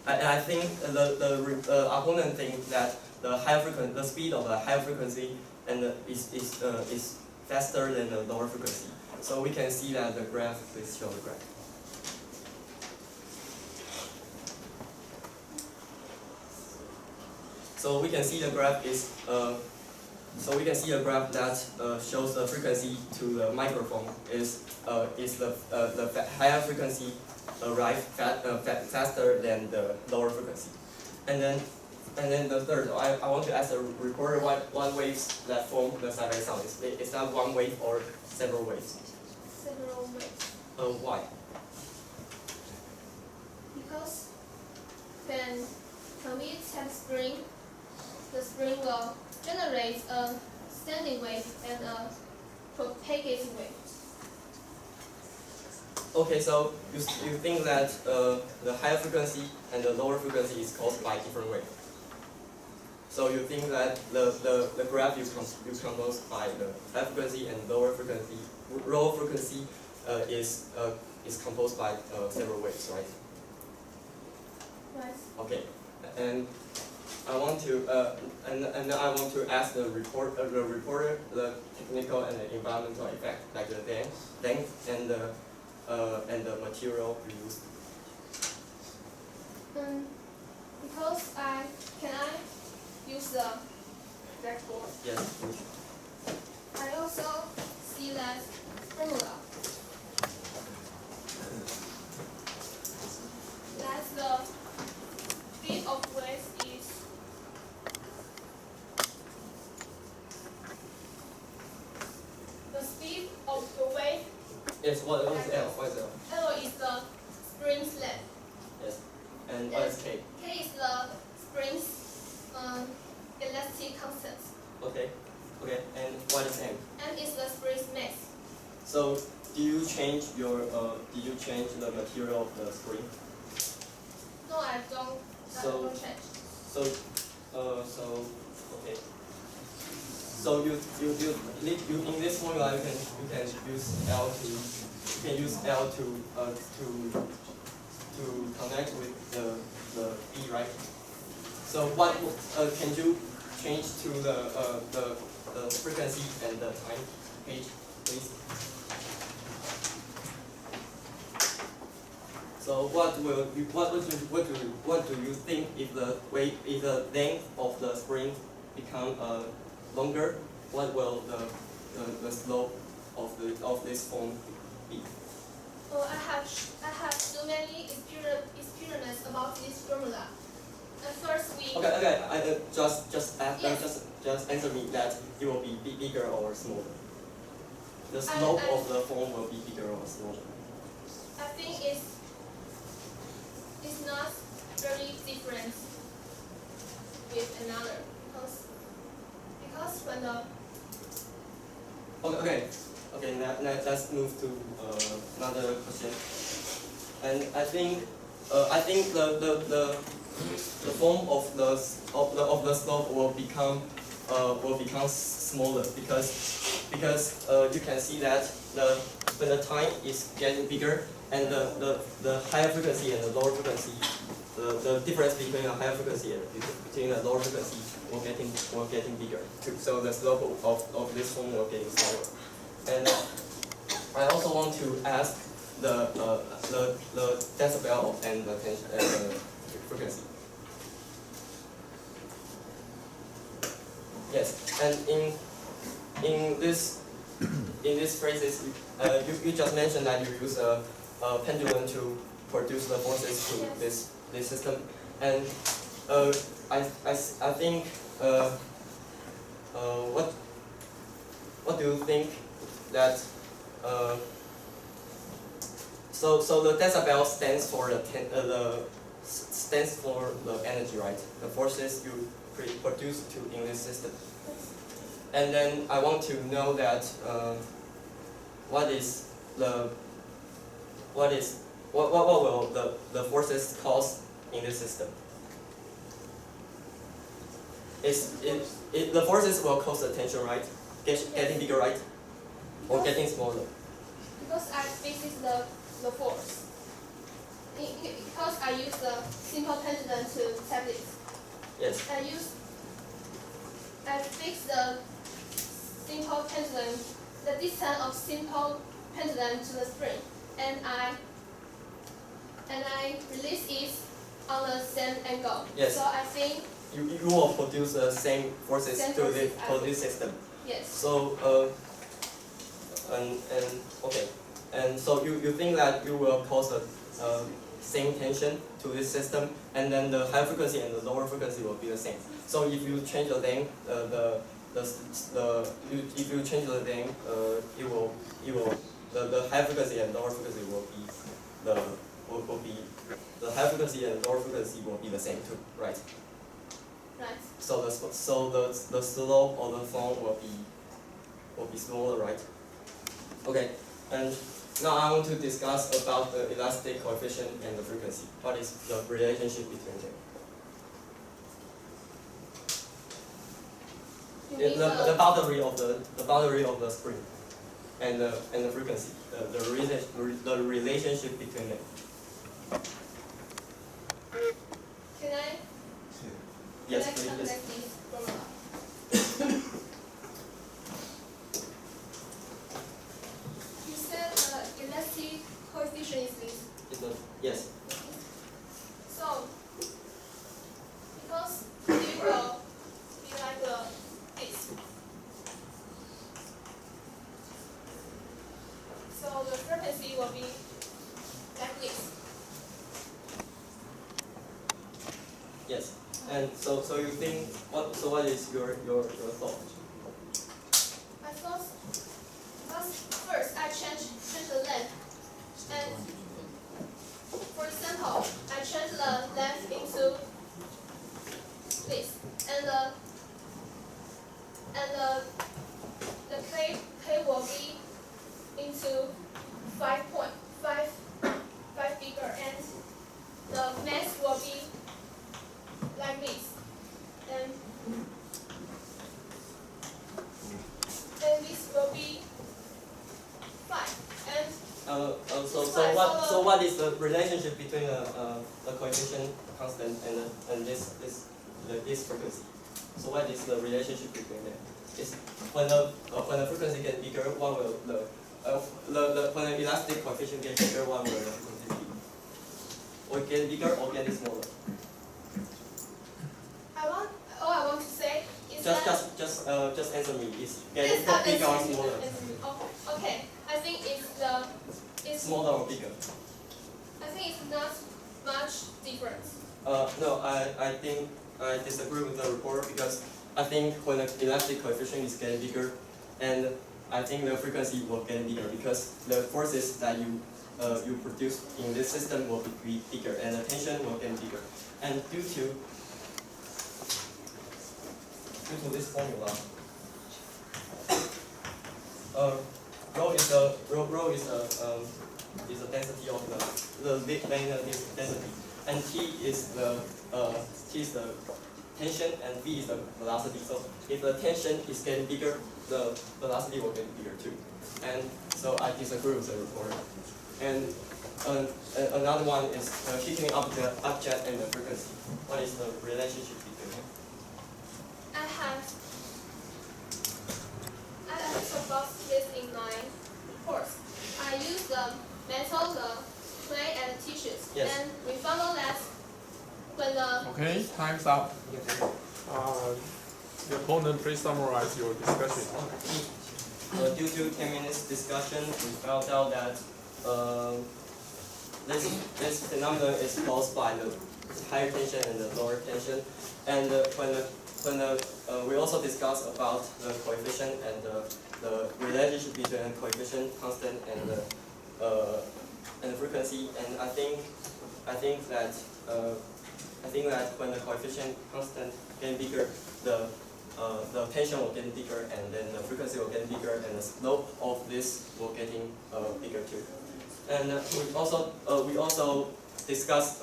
Speaker 5: I think the opponent thinks that the speed of the higher frequency and is faster than the lower frequency. So we can see that the graph, please show the graph. So we can see the graph is, that shows the frequency to the microphone is the higher frequency arrive faster than the lower frequency. And then the third, I want to ask the reporter what waves that form the side sound. Is that one wave or several waves?
Speaker 11: Several waves.
Speaker 5: Why?
Speaker 11: Because when we tap spring, the spring will generate a standing wave and a propagating wave.
Speaker 5: Okay, so you think that the higher frequency and the lower frequency is caused by different waves. So you think that the graph is composed by the high frequency and lower frequency is composed by several waves, right?
Speaker 11: Right.
Speaker 5: Okay, and I want to ask the reporter the technical and the environmental effect, like the length and the material used.
Speaker 11: Because can I use the blackboard?
Speaker 5: Yes, please.
Speaker 11: I also see that formula. That the speed of waves is the speed of the wave.
Speaker 5: Yes, what is L? What is L?
Speaker 11: L is the spring's length.
Speaker 5: Yes. And what is K?
Speaker 11: K is the spring's elastic constant.
Speaker 5: Okay. Okay. And what is M?
Speaker 11: M is the spring's mass.
Speaker 5: So do you change the material of the spring?
Speaker 11: No, I don't. I
Speaker 5: So-
Speaker 11: don't change.
Speaker 5: Okay. So you in this formula you can use L to connect with the B, right? So what can you change to the frequency and the time page, please? So what do you think if the length of the spring become longer? What will the slope of this form be?
Speaker 11: Oh, I have so many experiments about this formula. At first we
Speaker 5: Okay. Just answer me that it will be bigger or smaller. The slope of the form will be bigger or smaller.
Speaker 11: I think it's not very different with another because when the
Speaker 5: Okay. Now let's move to another question. And I think the form of the slope will become smaller because you can see that when the time is getting bigger and the higher frequency and the lower frequency, the difference between the higher frequency and between the lower frequency will getting bigger. So the slope of this form will getting smaller. And I also want to ask the decibel and the tension and the frequency. Yes, and in these phrases, you just mentioned that you use a pendulum to produce the forces to this system, and I think what do you think that so the decibel stands for the energy, right? The forces you produce in this system. And then I want to know that what will the forces cause in this system? The forces will cause the tension, right? Getting bigger, right? Or getting smaller?
Speaker 11: because I fixed the force. Because I use the simple pendulum to tap it.
Speaker 5: Yes.
Speaker 11: I fix the simple pendulum, the distance of simple pendulum to the spring, and I release it on the same angle.
Speaker 5: Yes.
Speaker 11: So I think
Speaker 5: You will produce the same forces to this system.
Speaker 11: yes.
Speaker 5: So okay, and so you think that you will cause a same tension to this system, and then the high frequency and the lower frequency will be the same. So if you change the length, if you change the length, the high frequency and lower frequency will be the high frequency and lower frequency will be the same too, right?
Speaker 11: Right.
Speaker 5: So the slope of the phone will be smaller, right? Okay, and now I want to discuss about the elastic coefficient and the frequency. What is the relationship between them? The boundary of the spring and the frequency, the relationship between them.
Speaker 11: Can I?
Speaker 5: Yes,
Speaker 11: Can I
Speaker 5: please.
Speaker 11: connect this formula? You said the elastic coefficient is this.
Speaker 5: Yes.
Speaker 11: So, because it will be like this. So the frequency will be like this.
Speaker 5: Yes. And so you think what is your thought?
Speaker 11: My thought, because first I change the length, and for example, I change the length into this, and the K will be into 5.5 bigger, and the mass will be like this, and this will be 5, and
Speaker 5: So what is the relationship between the coefficient constant and this frequency? So what is the relationship between them? Is when the frequency gets bigger, one will when the elastic coefficient gets bigger, one will the frequency be, or get bigger or get smaller?
Speaker 11: all I want to say is
Speaker 5: Just answer me. Is
Speaker 11: yes,
Speaker 5: getting bigger or smaller?
Speaker 11: Okay, I think it's
Speaker 5: Smaller or bigger?
Speaker 11: I think it's not much difference.
Speaker 5: No, I think I disagree with the report because I think when the elastic coefficient is getting bigger, and I think the frequency will get bigger because the forces that you produce in this system will be bigger, and the tension will get bigger. And due to this formula, rho is the density of the length density, and T is the tension, and V is the velocity. So if the tension is getting bigger, the velocity will get bigger too. And so I disagree with the report. And another one is heating up the object and the frequency. What is the relationship between them?
Speaker 11: I have talked about this in my course. I use the metal, the clay, and the tissues.
Speaker 5: Yes.
Speaker 11: And we found out that when the
Speaker 1: Okay, time's up. The opponent, please summarize your discussion.
Speaker 5: Due to 10 minutes discussion, we found out that this phenomenon is caused by the higher tension and the lower tension. And we also discussed about the coefficient and the relationship between the coefficient constant and the frequency. And I think that when the coefficient constant get bigger, the tension will get bigger, and then the frequency will get bigger, and the slope of this will getting bigger too. And we also discussed,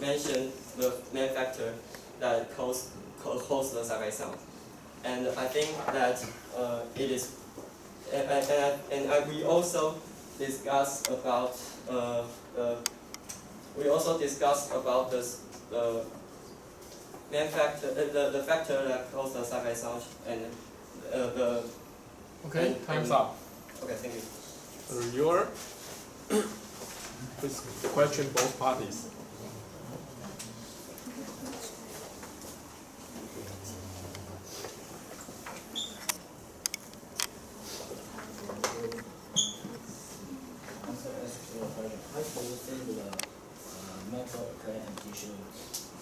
Speaker 5: mentioned the main factor that cause the Sakai sound. And I think that it is we also discussed about the main factor, the factor that causes the side by sound and the.
Speaker 1: Okay, time's up.
Speaker 5: Okay, thank you.
Speaker 1: The reviewer, please question both parties.
Speaker 7: Answer as to your question. How do you think the mental care and tissue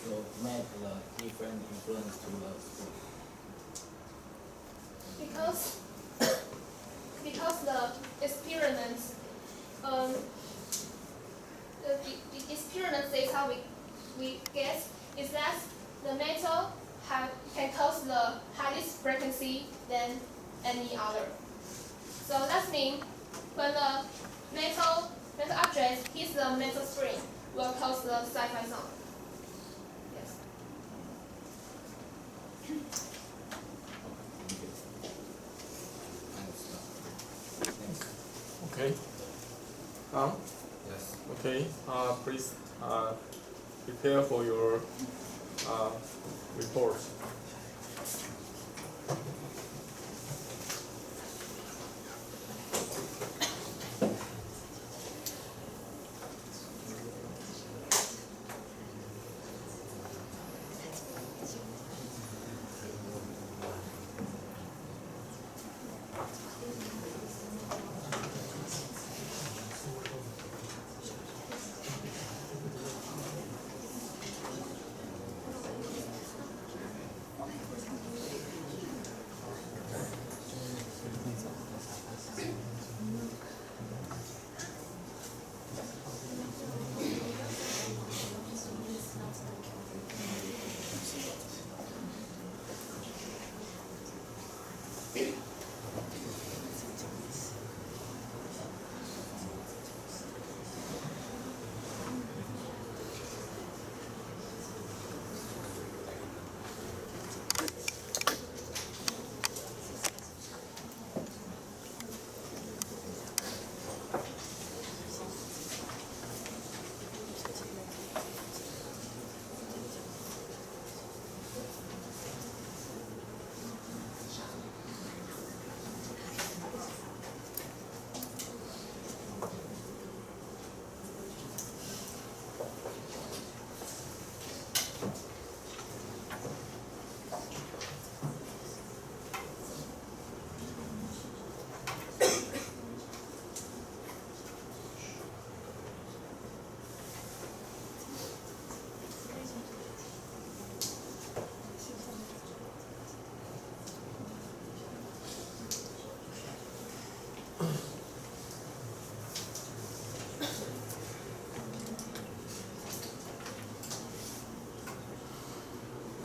Speaker 7: will make the different influence to the school?
Speaker 11: Because the experiments, the experiment data we get is that the metal can cause the highest frequency than any other. So that means when the metal object hits the metal spring, will cause the sci-fi sound. Yes.
Speaker 1: Okay. Tom?
Speaker 2: Yes.
Speaker 1: Okay. Please prepare for your report.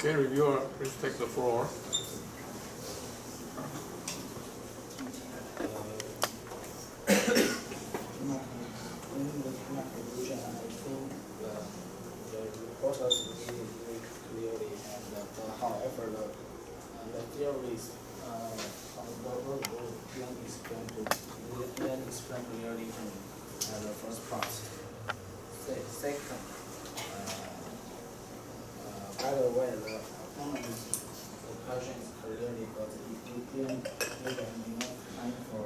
Speaker 1: Okay, reviewer, please take the floor.
Speaker 7: In the conclusion, I think the process is very clearly, and however, the theories didn't explain clearly in the first part. Second, by the way, the question is clearly, but we didn't give enough time for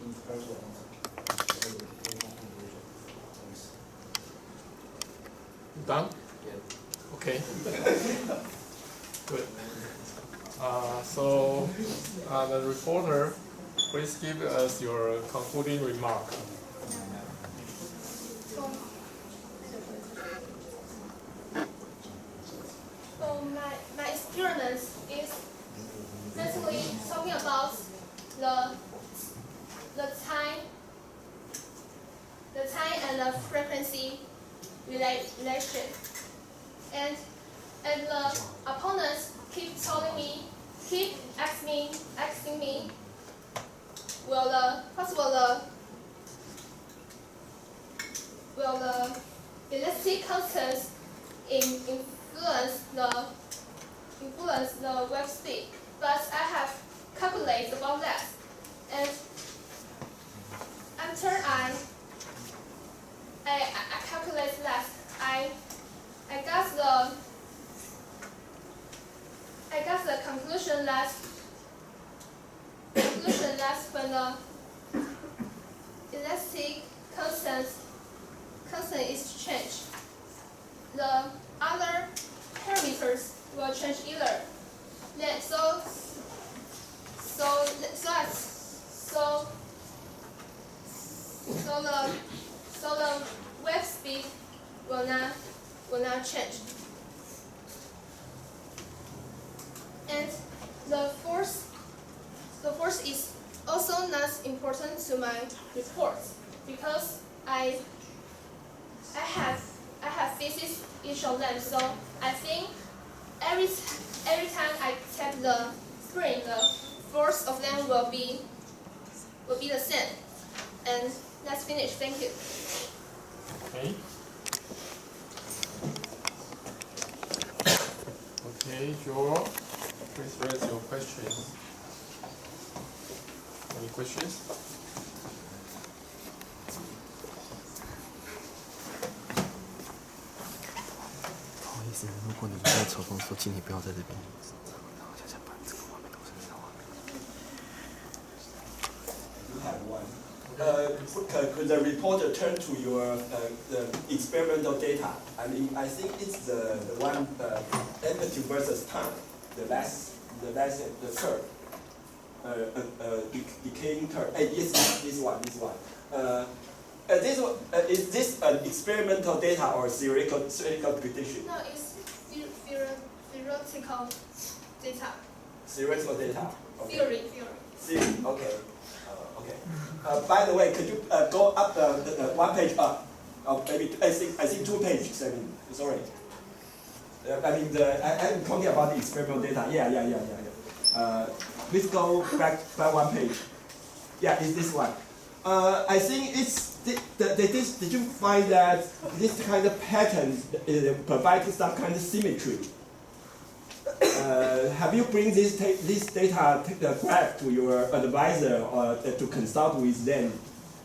Speaker 7: each person.
Speaker 1: Done?
Speaker 2: Yeah.
Speaker 1: Okay. Good. So, the reporter, please give us your concluding remark.
Speaker 11: So my experience is basically talking about the time and the frequency relation, and the opponents keep asking me, will the elastic constants influence the wave speed? But I have calculated about that, and after I calculate that, I got the conclusion that when the elastic constant is changed, the other parameters will change either. Then so the wave speed will not change. And the force is also not important to my report because I have physics each of them, so I think every time I tap the spring, the force of them will be the same. And that's finished. Thank you.
Speaker 1: Okay. Okay, Joel, please raise your questions. Any questions?
Speaker 4: Have one. Could the reporter turn to your the experimental data? I mean, I think it's the one amplitude versus time, the third decaying term. Yes, this one. Is this an experimental data or theoretical prediction?
Speaker 11: No, it's theoretical data.
Speaker 4: Theoretical data. Okay.
Speaker 11: Theory.
Speaker 4: Okay. Okay. By the way, could you go up the one page up? Maybe I think 2 pages. I mean, sorry. I'm talking about the experimental data. Yeah. Please go back by 1 page. Yeah, it's this one. I think it's did you find that this kind of pattern provides some kind of symmetry? Have you bring this data the graph to your advisor or to consult with them?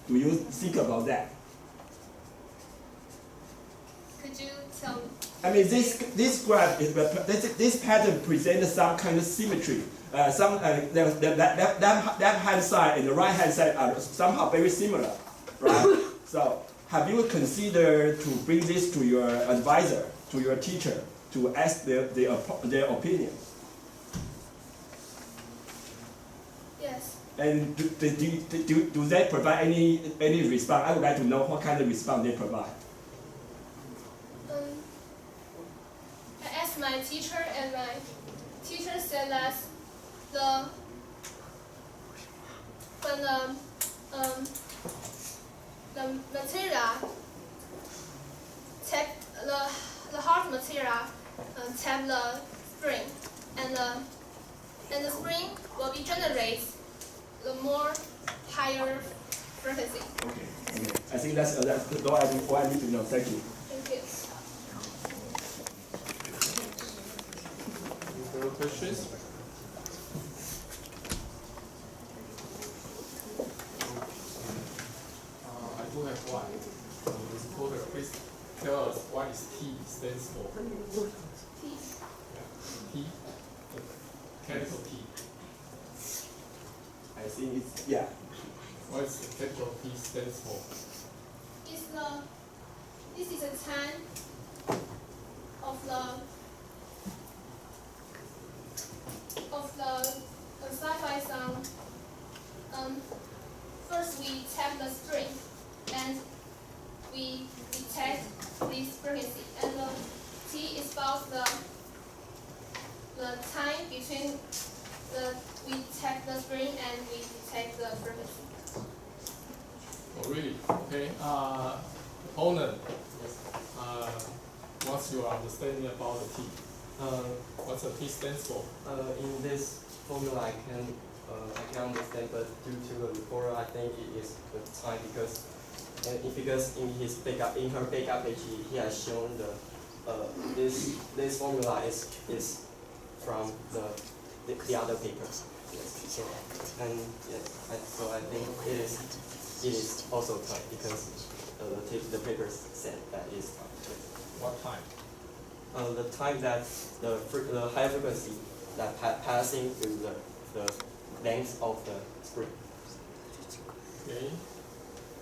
Speaker 4: Do you think about that?
Speaker 11: Could you tell me?
Speaker 4: I mean, this graph this pattern presents some kind of symmetry. That hand side and the right hand side are somehow very similar, right? So, have you considered to bring this to your advisor, to your teacher, to ask their opinion?
Speaker 11: Yes.
Speaker 4: And do they provide any response? I would like to know what kind of response they provide.
Speaker 11: I asked my teacher, and my teacher said that when the material tap the hard material tap the spring, and the spring will be generate the more higher frequency.
Speaker 4: Okay. I think that's all I need to know. Thank you.
Speaker 11: Thank you.
Speaker 1: Any further questions? I do have one. Reporter, please tell us what is T stands for.
Speaker 11: T.
Speaker 1: Yeah. T. The capital T.
Speaker 4: I think it's yeah.
Speaker 1: What is the capital T stands for?
Speaker 11: This is a time of the sci-fi song. First we tap the string, and we detect this frequency, and the T is about the time between we tap the string and we detect the frequency.
Speaker 1: Oh, really? Okay. Opponent, what's your understanding about the T? What's the T stands for?
Speaker 5: In this formula, I can understand, but due to the reporter, I think it is the time because in her backup page, he has shown this formula is from the other paper. Yes. So I think it is it is also tight because the paper said that it is tight.
Speaker 1: What time?
Speaker 5: The time that the high frequency that passing through the length of the spring.
Speaker 1: Okay.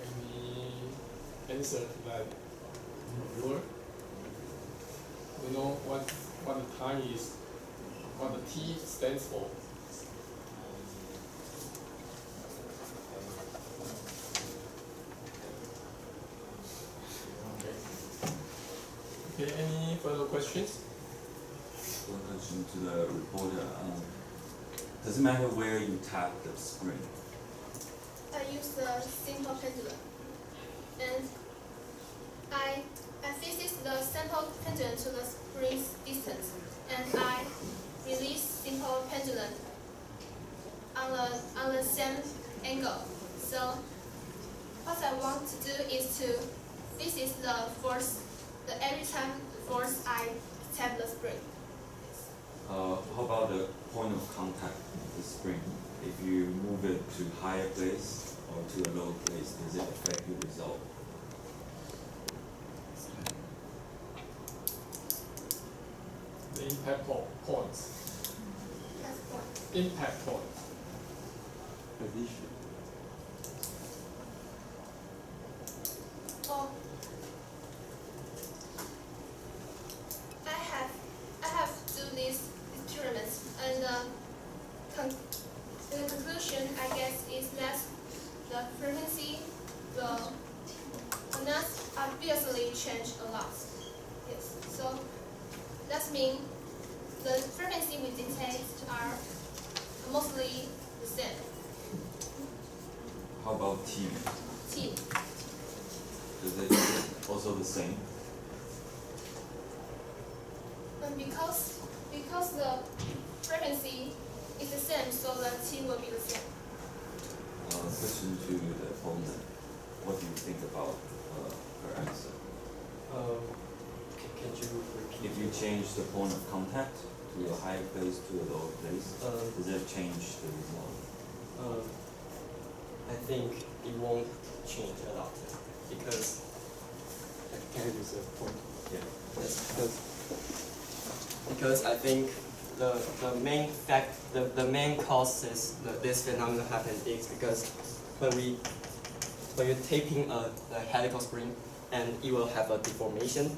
Speaker 1: Any answer to that? Viewer? We know what the time is, what the T stands for. Okay, any further questions?
Speaker 12: One question to the reporter. Does it matter where you tap the spring?
Speaker 11: I use the simple pendulum, and I fix the simple pendulum to the spring's distance, and I release simple pendulum on the same angle. So what I want to do is to this is the force, the every time force I tap the spring.
Speaker 12: How about the point of contact with the spring? If you move it to higher place or to a lower place, does it affect your result?
Speaker 1: The impact points.
Speaker 11: That's one.
Speaker 1: Impact points.
Speaker 12: Position.
Speaker 11: Oh, I have to do these experiments, and the conclusion I guess is that the frequency will not obviously change a lot. Yes, so that means the frequency we detect are mostly the same.
Speaker 12: How about T?
Speaker 11: T.
Speaker 12: Is it also the same?
Speaker 11: And because the frequency is the same, so the T will be the same.
Speaker 12: Question to the opponent. What do you think about her answer?
Speaker 5: Can you repeat?
Speaker 12: If you change the point of contact to a higher place to a lower place, does that change the result?
Speaker 5: I think it won't change a lot because can I use a point?
Speaker 12: Yeah.
Speaker 5: Yes, because I think the main causes this phenomenon happen is because when you're taping a helical spring, and it will have a deformation,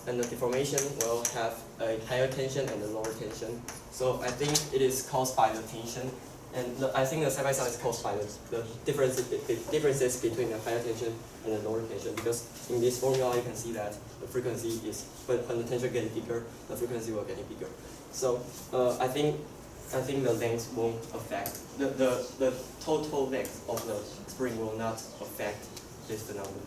Speaker 5: and the deformation will have a higher tension and a lower tension. So I think it is caused by the tension, and I think the side by side is caused by the differences between the higher tension and the lower tension. Because in this formula you can see that the frequency is when the tension gets bigger, the frequency will get bigger. So I think the length won't affect the total length of the spring will not affect this phenomenon.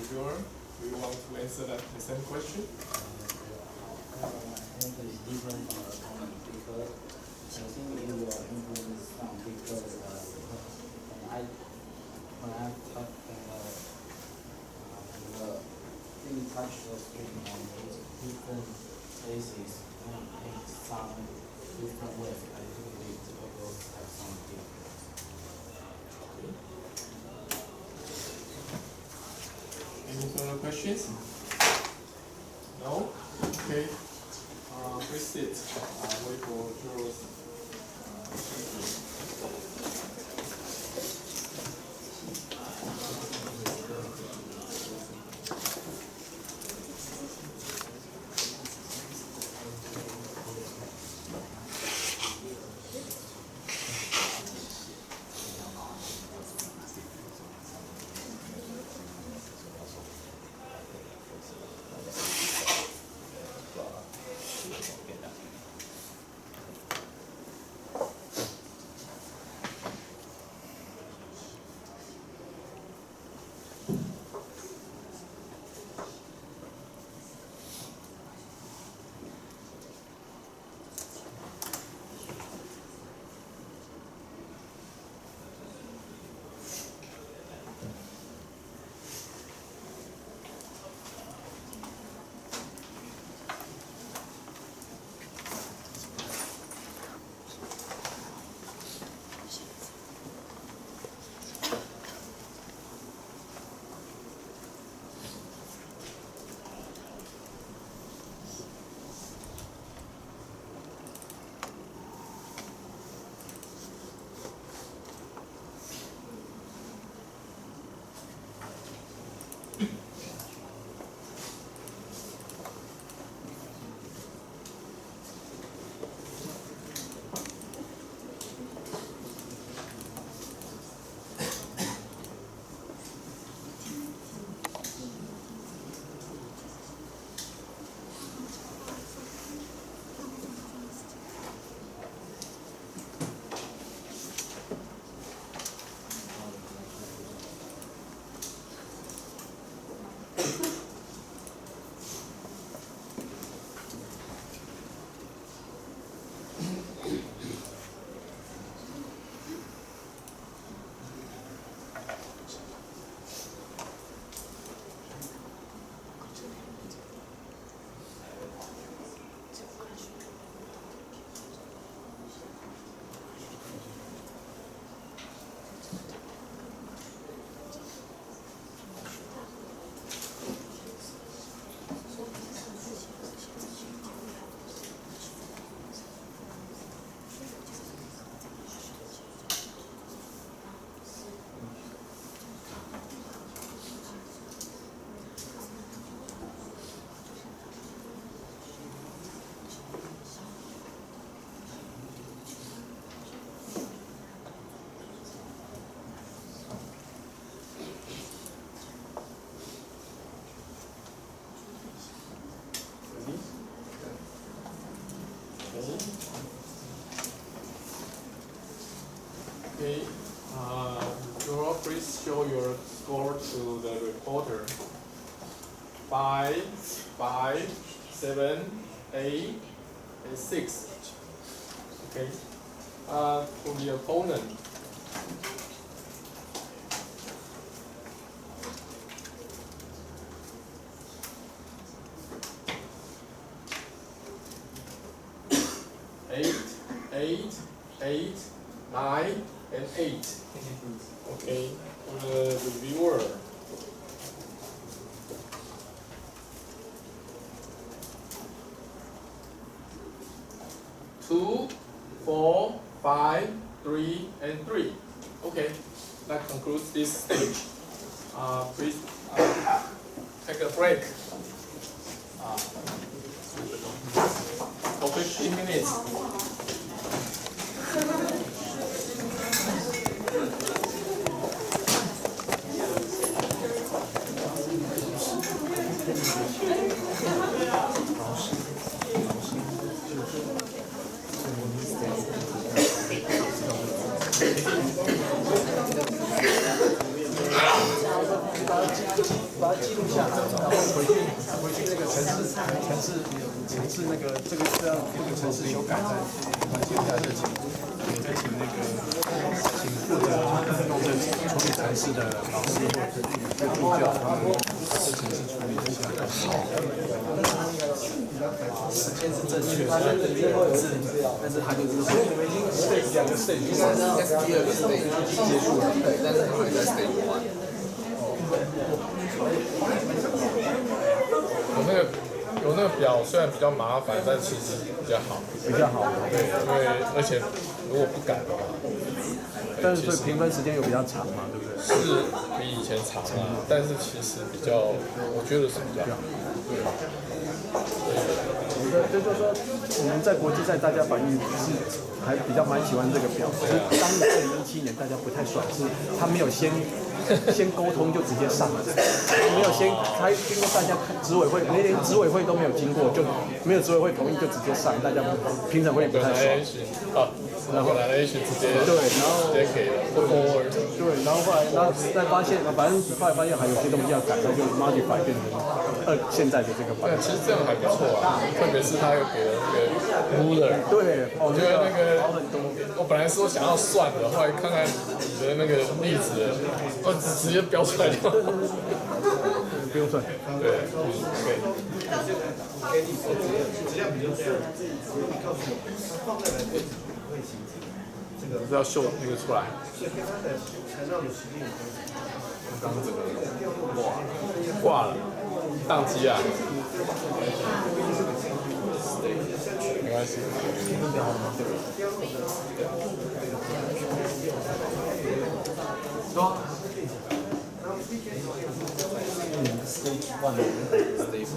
Speaker 1: Reviewer, do you want to answer the same question?
Speaker 7: My answer is different from the opponent because I think it will influence some because when I touch when touch the screen on different places and make some different waves, I think it will have some difference.
Speaker 1: Any further questions? No? Okay. Please sit. Wait for jurors. Okay. Girl, please show your score to the reporter. 5, 5, 7, 8, and 6. Okay. To the opponent. 8, 8, 8, 9, and 8. Okay, the viewer. Two, 4, 5, 3, and 3. Okay, that concludes this stage. Please take a break. For 15 minutes.
Speaker 13: 把它记录下来，然后回去那个城市那个这个是要给那个城市修改的，把记录下来就再请那个负责弄这处理城市的老师或者助教，他们这城市处理一下。时间是正确的，但是他就是说你们已经 stage 2个 stage 应该是第2个 stage 结束了，对，但是他还在 stage 1。
Speaker 1: 有那个表虽然比较麻烦，但其实比较好。
Speaker 13: 比较好，
Speaker 1: 对，因为而且如果不改的话，
Speaker 13: 但是所以评分时间又比较长嘛，对不对？
Speaker 1: 是比以前长啊，但是其实比较，我觉得是比较好。对。
Speaker 13: 就是说，我们在国际赛大家反应是还比较蛮喜欢这个表，可是当2017年大家不太爽，是他没有先沟通就直接上了，没有先还经过大家执委会，连执委会都没有经过，就没有执委会同意就直接上，大家评审会不太爽。
Speaker 1: 然后来了一群直接
Speaker 13: 对，然后
Speaker 1: 直接给了
Speaker 13: 对，然后后来再发现，反正后来发现还有些东西要改，那就 modify 变成现在的这个版本。
Speaker 1: 其实这样还不错啊，特别是他又给了那个 ruler。对，我觉得那个我本来说想要算的，后来看看你的那个例子，我直接标出来就好。
Speaker 13: 不用算。
Speaker 1: 对，对。
Speaker 13: 给你说只要比较顺，告诉我放在哪个位置会形成这个。
Speaker 1: 是要秀那个出来。
Speaker 13: 所以跟它的材料的时间有关系。
Speaker 1: 刚这个挂了，宕机啊。没关系。说。
Speaker 13: Stage 1 Stage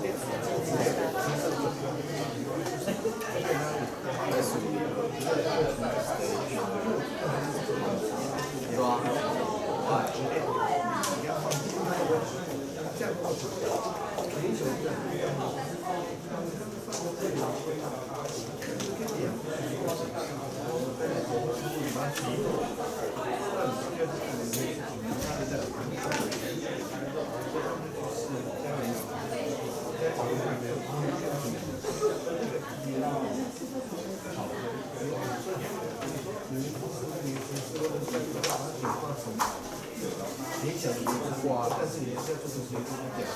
Speaker 13: 哇！但是你是要做成这个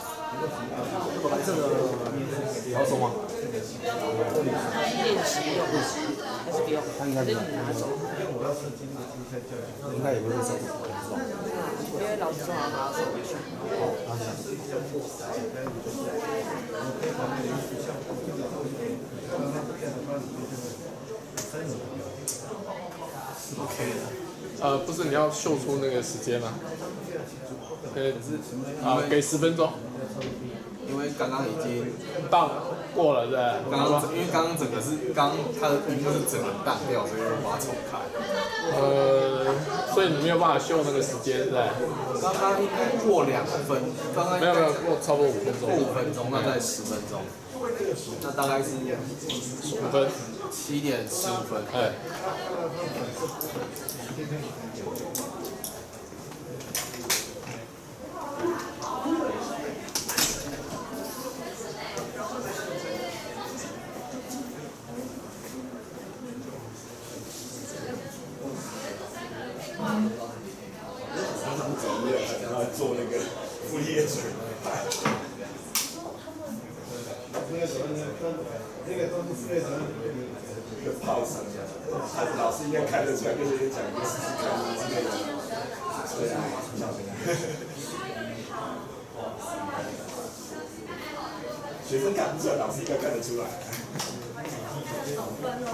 Speaker 13: 这个好手吗？他应该是拿走。应该也不是手，因为老师说好拿手一下。好，拿手。
Speaker 1: OK 的。不是你要秀出那个时间吗？给10分钟。
Speaker 13: 因为刚刚已经
Speaker 1: 过了，对。
Speaker 13: 因为刚刚整个是它的屏幕是整个淡掉，所以我把它重开。
Speaker 1: 所以你没有办法秀那个时间，对。
Speaker 13: 刚刚应该过2分，
Speaker 1: 没有过差不多5分钟。
Speaker 13: 过5分钟，那再10分钟，那大概是
Speaker 1: 5分。7:15。
Speaker 4: 做那个副业者。那个都是副业者，一个炮上，他老师应该看得出来，跟学生讲，你试试看之类的。对啊，学生看不出来，老师应该看得出来。
Speaker 10: 好笨哦。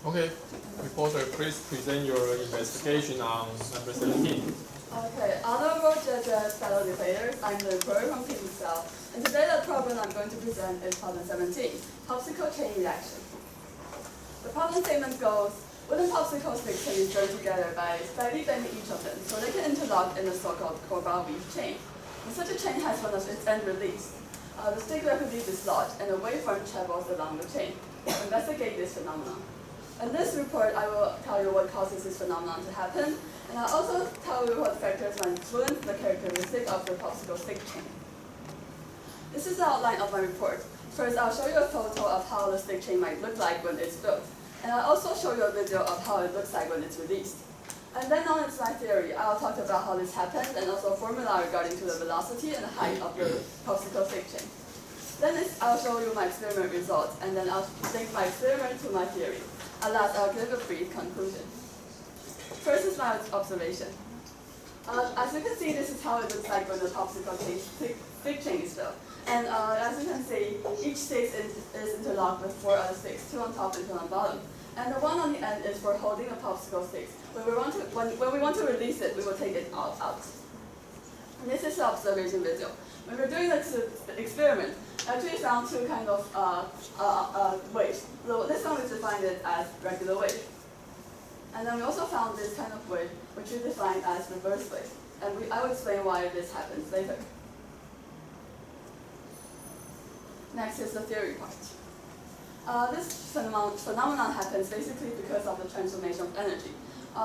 Speaker 1: Okay, reporter, please present your investigation on number 17.
Speaker 10: Okay, honorable judges, fellow debaters, I'm the reporter from Team Cell, and today the problem I'm going to present is problem 17, popsicle chain reaction. The problem statement goes, Wooden popsicle sticks can be joined together by slightly bending each of them, so they can interlock in a so-called core weave chain. And such a chain has one of its ends released. The stick rapidly dislodged, and a waveform travels along the chain. Investigate this phenomenon. In this report, I will tell you what causes this phenomenon to happen, and I'll also tell you what factors might influence the characteristic of the popsicle stick chain. This is the outline of my report. First, I'll show you a photo of how the stick chain might look like when it's built, and I'll also show you a video of how it looks like when it's released. And then on its my theory, I'll talk about how this happens and also a formula regarding to the velocity and the height of the popsicle stick chain. Then I'll show you my experiment results, and then I'll link my experiment to my theory. At last, I'll give a brief conclusion. First is my observation. As you can see, this is how it looks like when the popsicle stick chain is built. And as you can see, each stick is interlocked with 4 other sticks, 2 on top and 2 on bottom. And the one on the end is for holding the popsicle sticks. When we want to release it, we will take it out. And this is the observation video. When we're doing this experiment, I actually found 2 kind of waves. So this one we defined it as regular wave. And then we also found this kind of wave, which we defined as reverse wave. And I will explain why this happens later. Next is the theory part. This phenomenon happens basically because of the transformation of energy.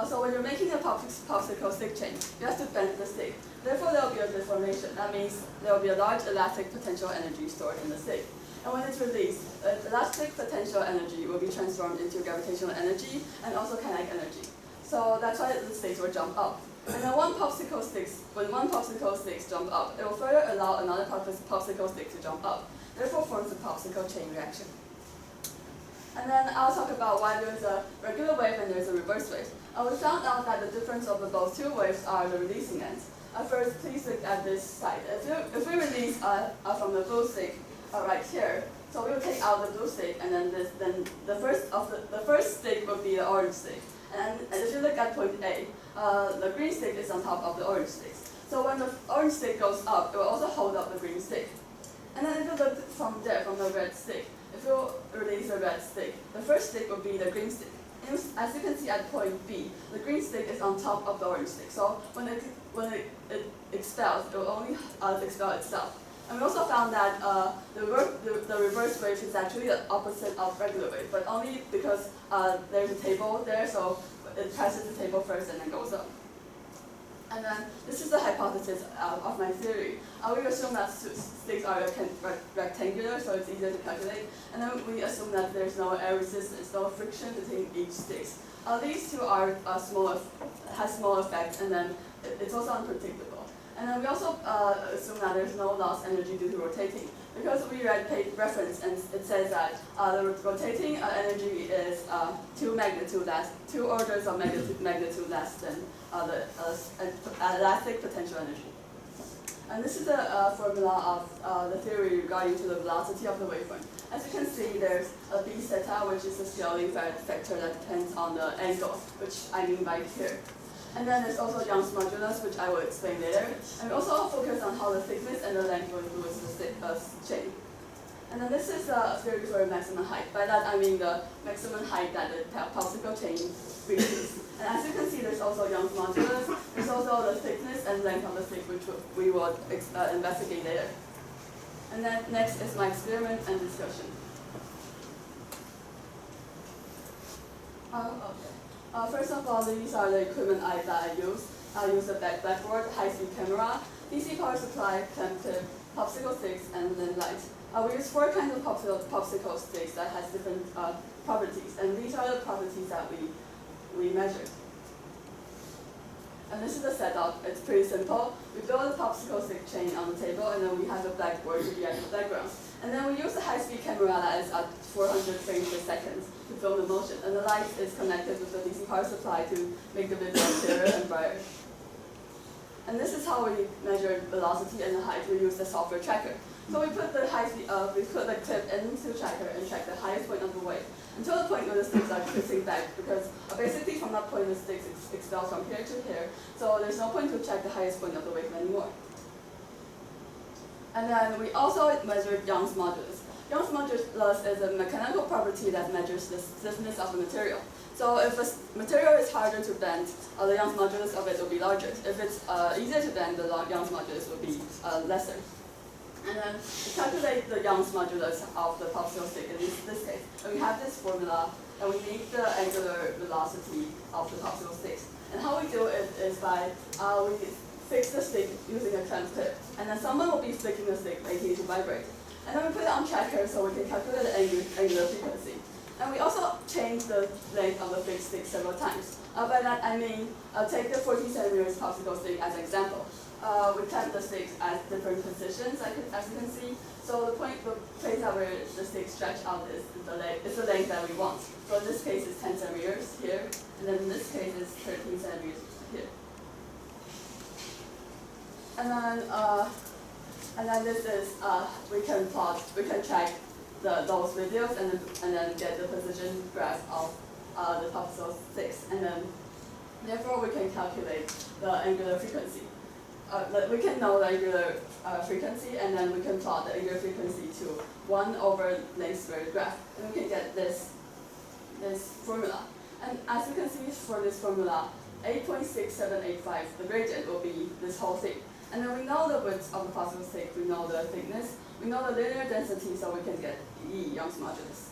Speaker 10: So when you're making a popsicle stick chain, you have to bend the stick. Therefore, there will be a deformation. That means there will be a large elastic potential energy stored in the stick. And when it's released, elastic potential energy will be transformed into gravitational energy and also kinetic energy. So that's why the sticks will jump up. And then when one popsicle sticks jump up, it will further allow another popsicle stick to jump up. Therefore, forms a popsicle chain reaction. And then I'll talk about why there's a regular wave and there's a reverse wave. We found out that the difference of both 2 waves are the releasing ends. First, please look at this side. If we release from the blue stick right here, so we will take out the blue stick, and then the first stick will be the orange stick. And if you look at point A, the green stick is on top of the orange stick. So when the orange stick goes up, it will also hold up the green stick. And then if you look from there, from the red stick, if you release the red stick, the first stick will be the green stick. And as you can see at point B, the green stick is on top of the orange stick. So when it expels, it will only expel itself. And we also found that the reverse wave is actually the opposite of regular wave, but only because there's a table there, so it passes the table first and then goes up. And then this is the hypothesis of my theory. We assume that sticks are rectangular, so it's easier to calculate. And then we assume that there's no air resistance, no friction between each sticks. These 2 are has small effects, and then it's also unpredictable. And then we also assume that there's no lost energy due to rotating, because we read reference and it says that the rotating energy is 2 orders of magnitude less than the elastic potential energy. And this is the formula of the theory regarding to the velocity of the waveform. As you can see, there's a b theta, which is the scaling factor that depends on the angle, which I mean by here. And then there's also Young's modulus, which I will explain later. And we also focus on how the thickness and the length will influence the chain. And then this is the theory for maximum height. By that I mean the maximum height that the popsicle chain reaches. And as you can see, there's also Young's modulus. There's also the thickness and length of the stick, which we will investigate later. And then next is my experiment and discussion. First of all, these are the equipment that I use. I use a blackboard, high-speed camera, DC power supply, clamp tip, popsicle sticks, and then light. We use 4 kinds of popsicle sticks that has different properties, and these are the properties that we measured. And this is the setup. It's pretty simple. We build a popsicle stick chain on the table, and then we have a blackboard to react the background. And then we use a high-speed camera that is at 400 frames per second to film the motion. And the light is connected with the DC power supply to make the video clearer and brighter. And this is how we measure velocity and the height. We use the software tracker. So we put the clip into the tracker and track the highest point of the wave until the point where the sticks are twisting back, because basically from that point the sticks expel from here to here. So there's no point to check the highest point of the wave anymore. And then we also measured Young's modulus. Young's modulus is a mechanical property that measures the stiffness of the material. So if a material is harder to bend, the Young's modulus of it will be larger. If it's easier to bend, the Young's modulus will be lesser. And then we calculate the Young's modulus of the popsicle stick in this case. And we have this formula, and we need the angular velocity of the popsicle sticks. And how we do it is by we fix the stick using a clamp tip. And then someone will be flicking the stick, making it to vibrate. And then we put it on tracker so we can calculate the angular frequency. And we also change the length of the fixed stick several times. By that I mean, take the 14 centimeters popsicle stick as an example. We clamp the sticks at different positions, as you can see. So the place where the stick stretch out is the length that we want. So in this case, it's 10 centimeters here, and then in this case, it's 13 centimeters here. And then this is we can track those videos and then get the position graph of the popsicle sticks, and then therefore we can calculate the angular frequency. We can know the angular frequency, and then we can plot the angular frequency to 1 over length squared graph, and we can get this formula. And as you can see for this formula, 8.6785, the gradient will be this whole thing. And then we know the width of the popsicle stick, we know the thickness, we know the linear density, so we can get E, Young's modulus.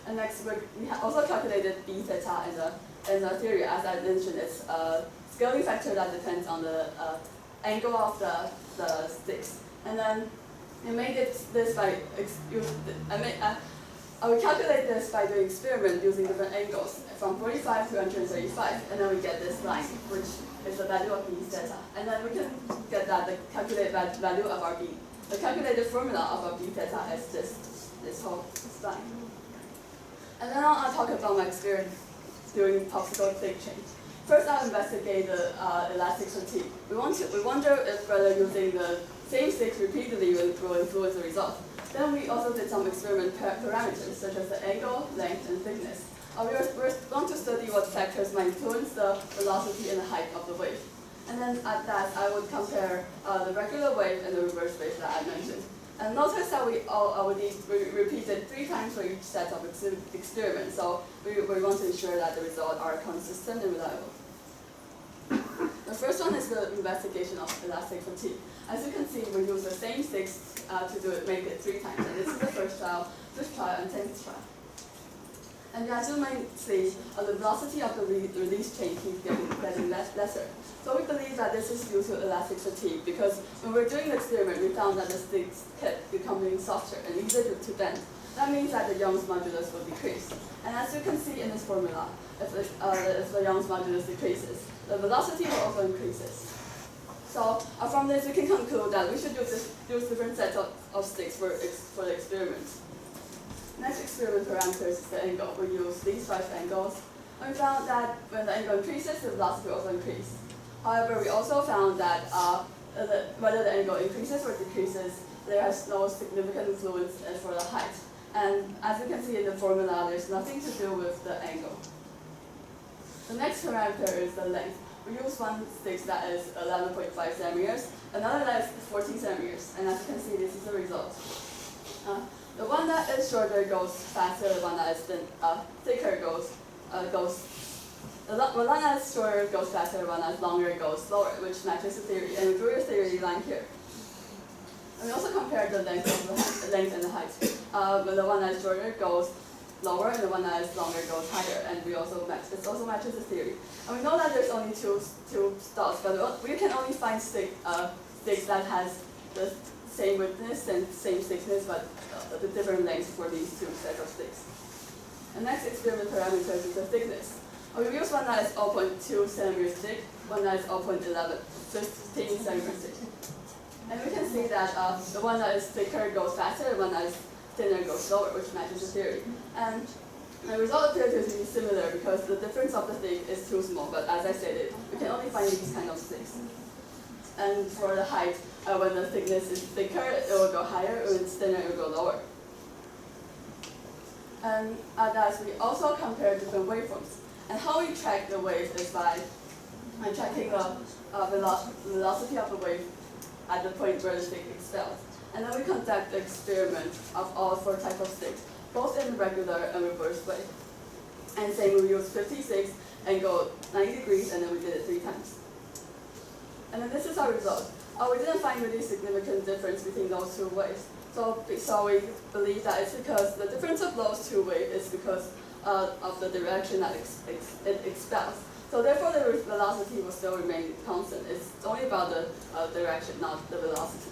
Speaker 10: And next, we also calculated B theta in the theory. As I mentioned, it's a scaling factor that depends on the angle of the sticks. And then we made this by we calculate this by doing experiment using different angles from 45 to 135, and then we get this line, which is the value of B theta. And then we can get the calculated value of our B. The calculated formula of our B theta is this whole line. And then I'll talk about my experience doing popsicle stick change. First, I'll investigate the elastic fatigue. We wonder if whether using the same sticks repeatedly will influence the result. Then we also did some experiment parameters such as the angle, length, and thickness. We want to study what factors might influence the velocity and the height of the wave. And then at that, I would compare the regular wave and the reverse wave that I mentioned. And notice that we repeated 3 times for each set of experiments. So we want to ensure that the results are consistent and reliable. The first one is the investigation of elastic fatigue. As you can see, we use the same sticks to make it 3 times. And this is the first trial, 5th trial, and 10th trial. And as you might see, the velocity of the release chain keeps getting lesser. So we believe that this is due to elastic fatigue, because when we were doing the experiment, we found that the sticks kept becoming softer and easier to bend. That means that the Young's modulus will decrease. And as you can see in this formula, if the Young's modulus decreases, the velocity will also increases. So from this, we can conclude that we should use different sets of sticks for the experiment. Next experiment parameters is the angle. We use these 5 angles. And we found that when the angle increases, the velocity will also increase. However, we also found that whether the angle increases or decreases, there has no significant influence for the height. And as you can see in the formula, there's nothing to do with the angle. The next parameter is the length. We use one stick that is 11.5 centimeters, another that is 14 centimeters. And as you can see, this is the result. The one that is shorter goes faster, the one that is thicker goes the one that is shorter goes faster, the one that is longer goes slower, which matches the theory. And we drew a theory line here. And we also compared the length and the height. The one that is shorter goes lower, and the one that is longer goes higher. And it also matches the theory. And we know that there's only two stops, but we can only find sticks that has the same widthness and same thickness, but the different lengths for these 2 sets of sticks. The next experiment parameter is the thickness. We use one that is 0.2 centimeters thick, one that is 0.11, 15 centimeters thick. And we can see that the one that is thicker goes faster, the one that is thinner goes slower, which matches the theory. And the result appears to be similar because the difference of the stick is too small, but as I stated, we can only find these kind of sticks. And for the height, when the thickness is thicker, it will go higher, when it's thinner, it will go lower. And as we also compare different waveforms. And how we track the waves is by tracking the velocity of the wave at the point where the stick expels. And then we conduct the experiment of all 4 types of sticks, both in regular and reverse wave. And same, we use 56 angle 90 degrees, and then we did it 3 times. And then this is our result. We didn't find really significant difference between those 2 waves. So we believe that it's because the difference of those 2 waves is because of the direction that it expels. So therefore, the velocity will still remain constant. It's only about the direction, not the velocity.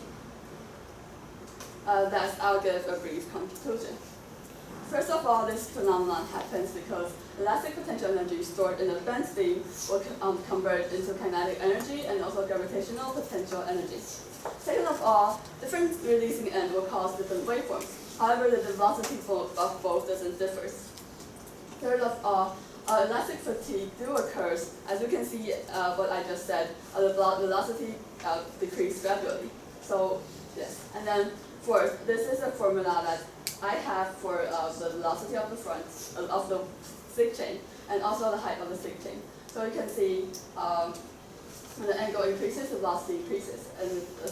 Speaker 10: I'll give a brief conclusion. First of all, this phenomenon happens because elastic potential energy stored in a bent beam will convert into kinetic energy and also gravitational potential energy. Second of all, different releasing end will cause different waveforms. However, the velocity of both doesn't differ. Third of all, elastic fatigue do occurs. As you can see, what I just said, the velocity decreases gradually. So yes, and then fourth, this is a formula that I have for the velocity of the front of the stick chain and also the height of the stick chain. So you can see when the angle increases, the velocity increases, and the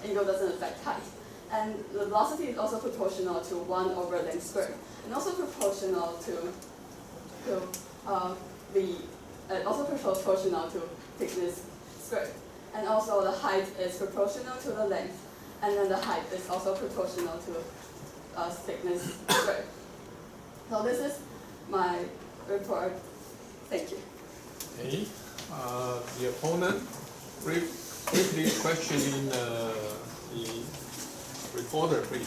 Speaker 10: angle doesn't affect height. And the velocity is also proportional to 1 over length squared, and also proportional to thickness squared. And also the height is proportional to the length, and then the height is also proportional to thickness squared. So this is my report. Thank you.
Speaker 1: Okay. The opponent briefly questioning the reporter, please.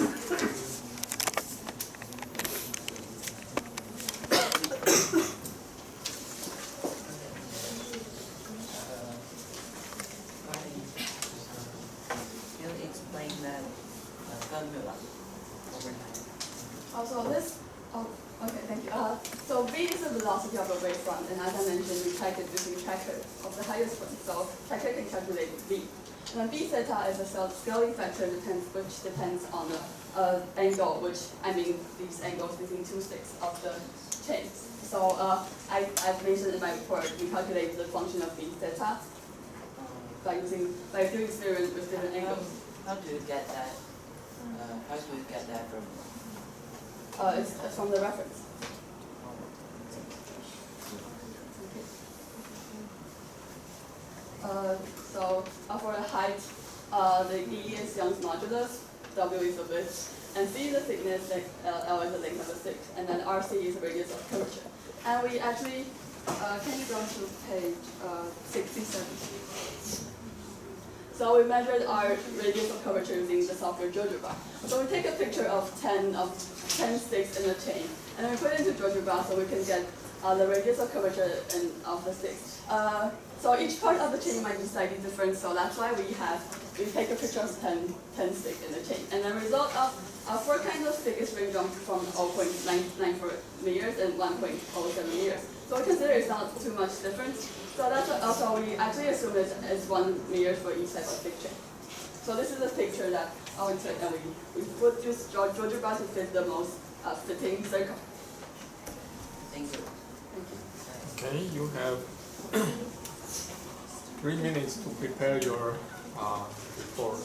Speaker 14: Can you explain that formula over time?
Speaker 10: Also this, okay, thank you. So V is the velocity of a wavefront, and as I mentioned, we check it using tracker of the highest one. So tracker can calculate V. And then V theta is a scaling factor which depends on the angle, these angles between 2 sticks of the chain. So I've mentioned in my report, we calculate the function of V theta by doing experiments with different angles.
Speaker 14: How do you get that? How do you get that from?
Speaker 10: It's from the reference. So for the height, the E is Young's modulus, W is the width, and C is the thickness, L is the length of the stick, and then RC is the radius of curvature. And we actually, can you go to page 67? So we measured our radius of curvature using the software GeoGebra. So we take a picture of 10 sticks in a chain, and then we put it into GeoGebra so we can get the radius of curvature of the sticks. So each part of the chain might be slightly different, so that's why we take a picture of 10 sticks in the chain. And the result of 4 kinds of stick is range from 0.994 meters and 1.07 meters. So we consider it's not too much difference. So that's also we actually assume it's 1 meter for each type of stick chain. So this is a picture that we took, and we would use GeoGebra to fit the most fitting circle.
Speaker 14: Thank you.
Speaker 1: Okay, you have 3 minutes to prepare your report.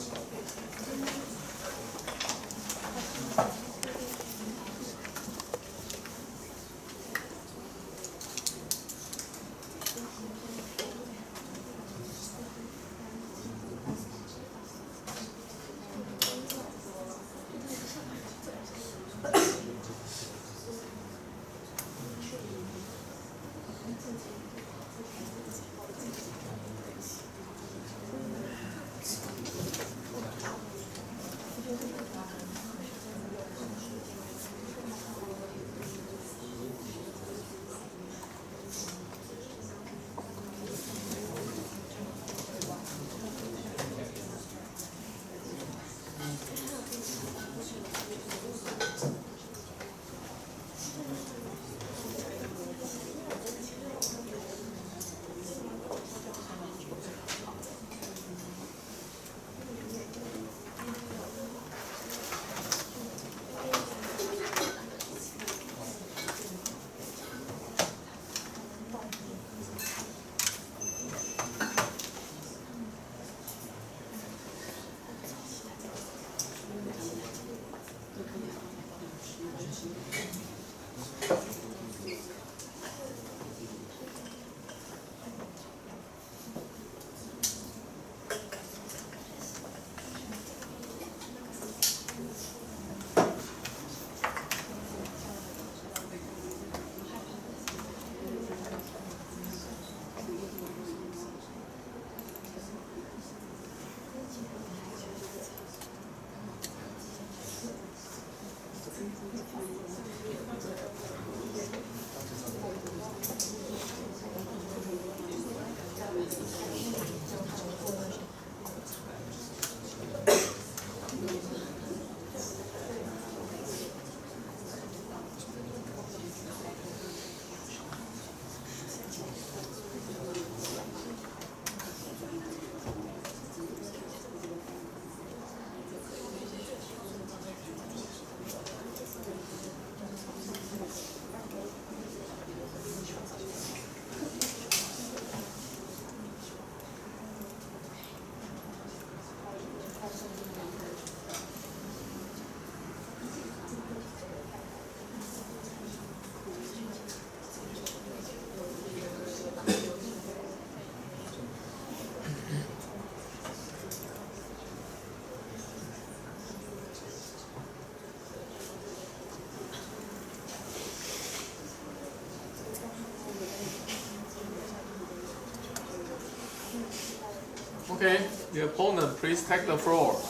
Speaker 1: Okay, the opponent, please take the floor.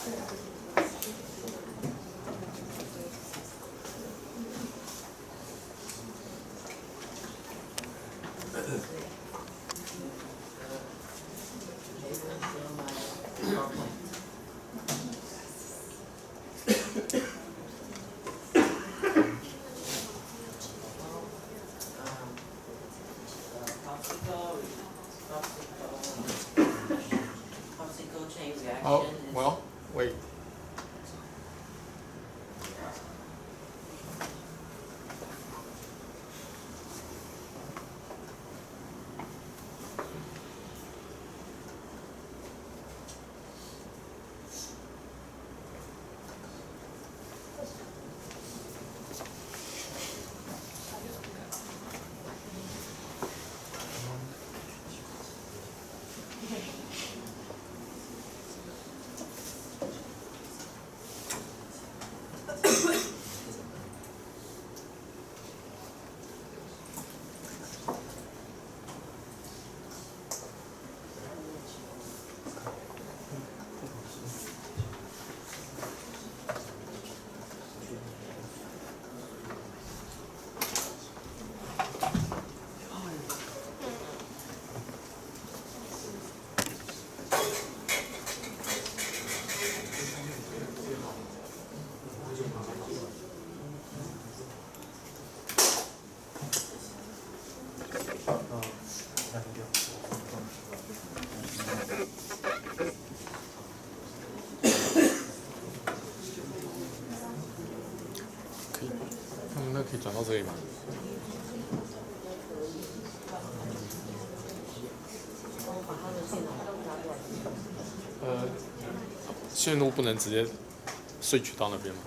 Speaker 14: Popsicle chain reaction
Speaker 1: Oh,
Speaker 14: is
Speaker 1: well, wait.那可以转到这里吗？线路不能直接switch到那边吗？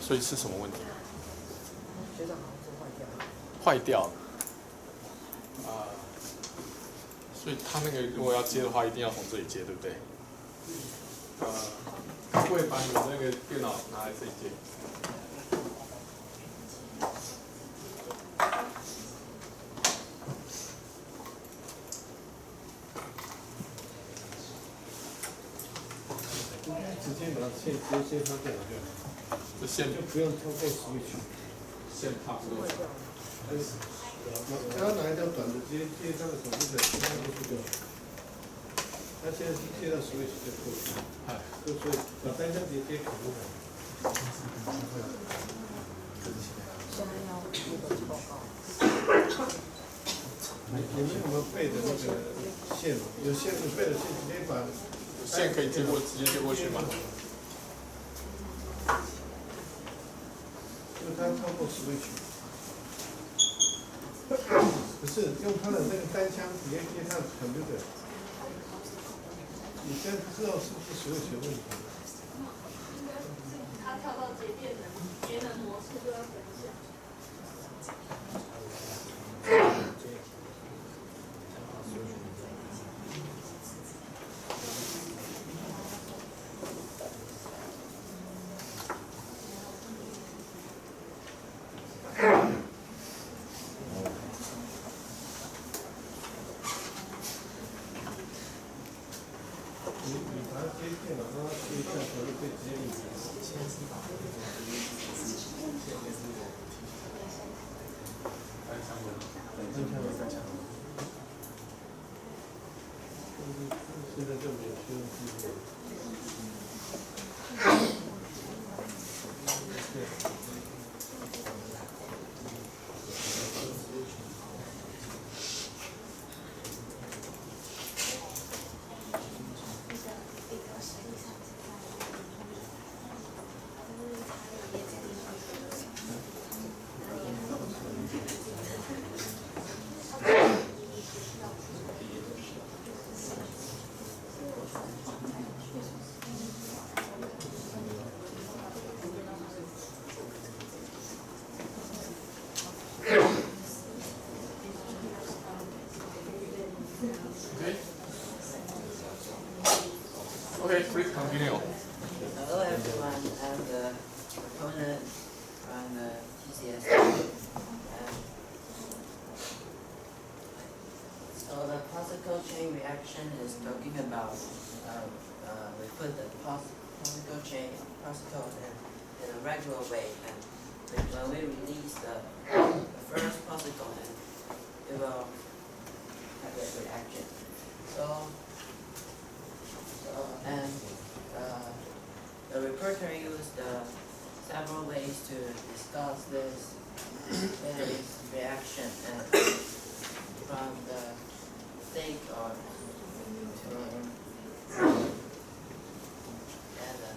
Speaker 1: 所以是什么问题？坏掉了。所以他那个如果要接的话，一定要从这里接，对不对？会不会把你那个电脑拿来这里接？
Speaker 13: 直接把线接上电脑就好，
Speaker 1: 这线
Speaker 13: 就不用透过 switch，
Speaker 1: 线差不多。
Speaker 13: 刚刚拿一条短的接上的手机的，接上过去就好。他现在是接到 switch 就过去，就所以把单向接可不可以？
Speaker 14: 现在要那个报告。
Speaker 13: 你们有没有背的那个线嘛？有线有背的线，直接把
Speaker 1: 线可以直接接过去吗？
Speaker 13: 就它透过 switch。不是用它的那个单枪直接接上 computer， 你现在不知道是不是所有学问题？
Speaker 8: 他跳到节能模式就要分享。
Speaker 13: 你把它接电脑，让它接一下，可能会直接引擎。现在就没有修机会。
Speaker 1: Okay, please continue.
Speaker 14: Hello everyone, I'm the opponent from the TCS. So the particle chain reaction is talking about we put the particle chain particle in a regular way, and when we release the first particle, it will have a reaction. The reporter used several ways to discuss this reaction, and from the state and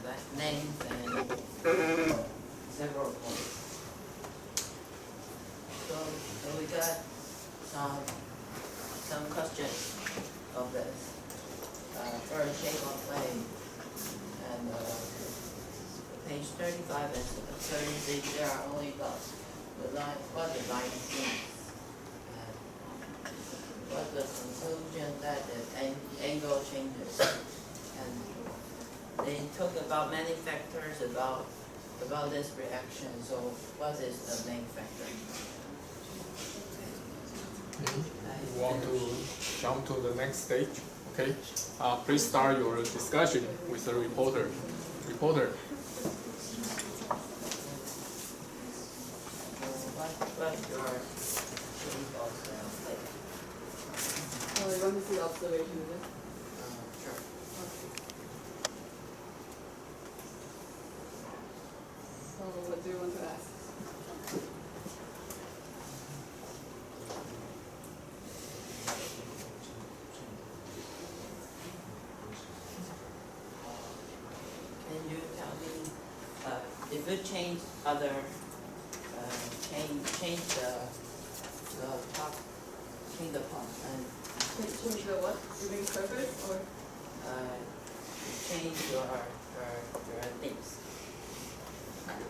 Speaker 14: the names and several points. So we got some questions of this. First, shape of wave, and page 35 and 36, there are only the line, what the line means, and what the conclusion that the angle changes, and they talk about many factors about this reaction. So, what is the main factor?
Speaker 1: You want to jump to the next stage? Okay. Please start your discussion with the reporter. Reporter.
Speaker 14: What's your shape of the
Speaker 10: You want to see the observation, is it?
Speaker 14: sure.
Speaker 10: Okay. So what do you want to ask?
Speaker 14: Can you tell me if you change the top and
Speaker 10: Change the what? You mean surface or?
Speaker 14: change your things?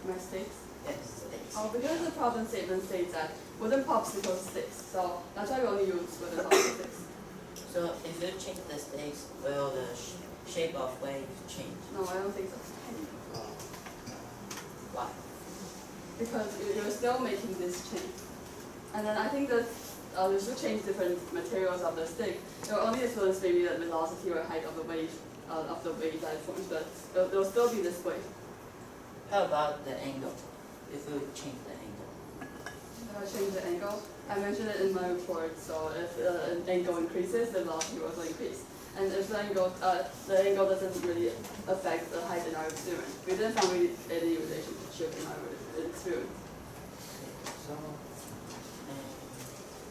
Speaker 10: My stakes?
Speaker 14: Yes, things.
Speaker 10: Oh, because the problem statement states that wooden popsicle sticks, so that's why we only use wooden popsicle sticks.
Speaker 14: So if you change the stakes, will the shape of wave change?
Speaker 10: No, I don't think so.
Speaker 14: Why?
Speaker 10: Because you're still making this change. And then I think that you should change different materials of the stick. It will only influence maybe the velocity or height of the wave that forms, but it'll still be this way.
Speaker 14: How about the angle? If you change the angle?
Speaker 10: Change the angle. I mentioned it in my report, so if an angle increases, the velocity will also increase. And if the angle doesn't really affect the height in our experiment. We didn't find really any relationship in our experiment.
Speaker 14: So,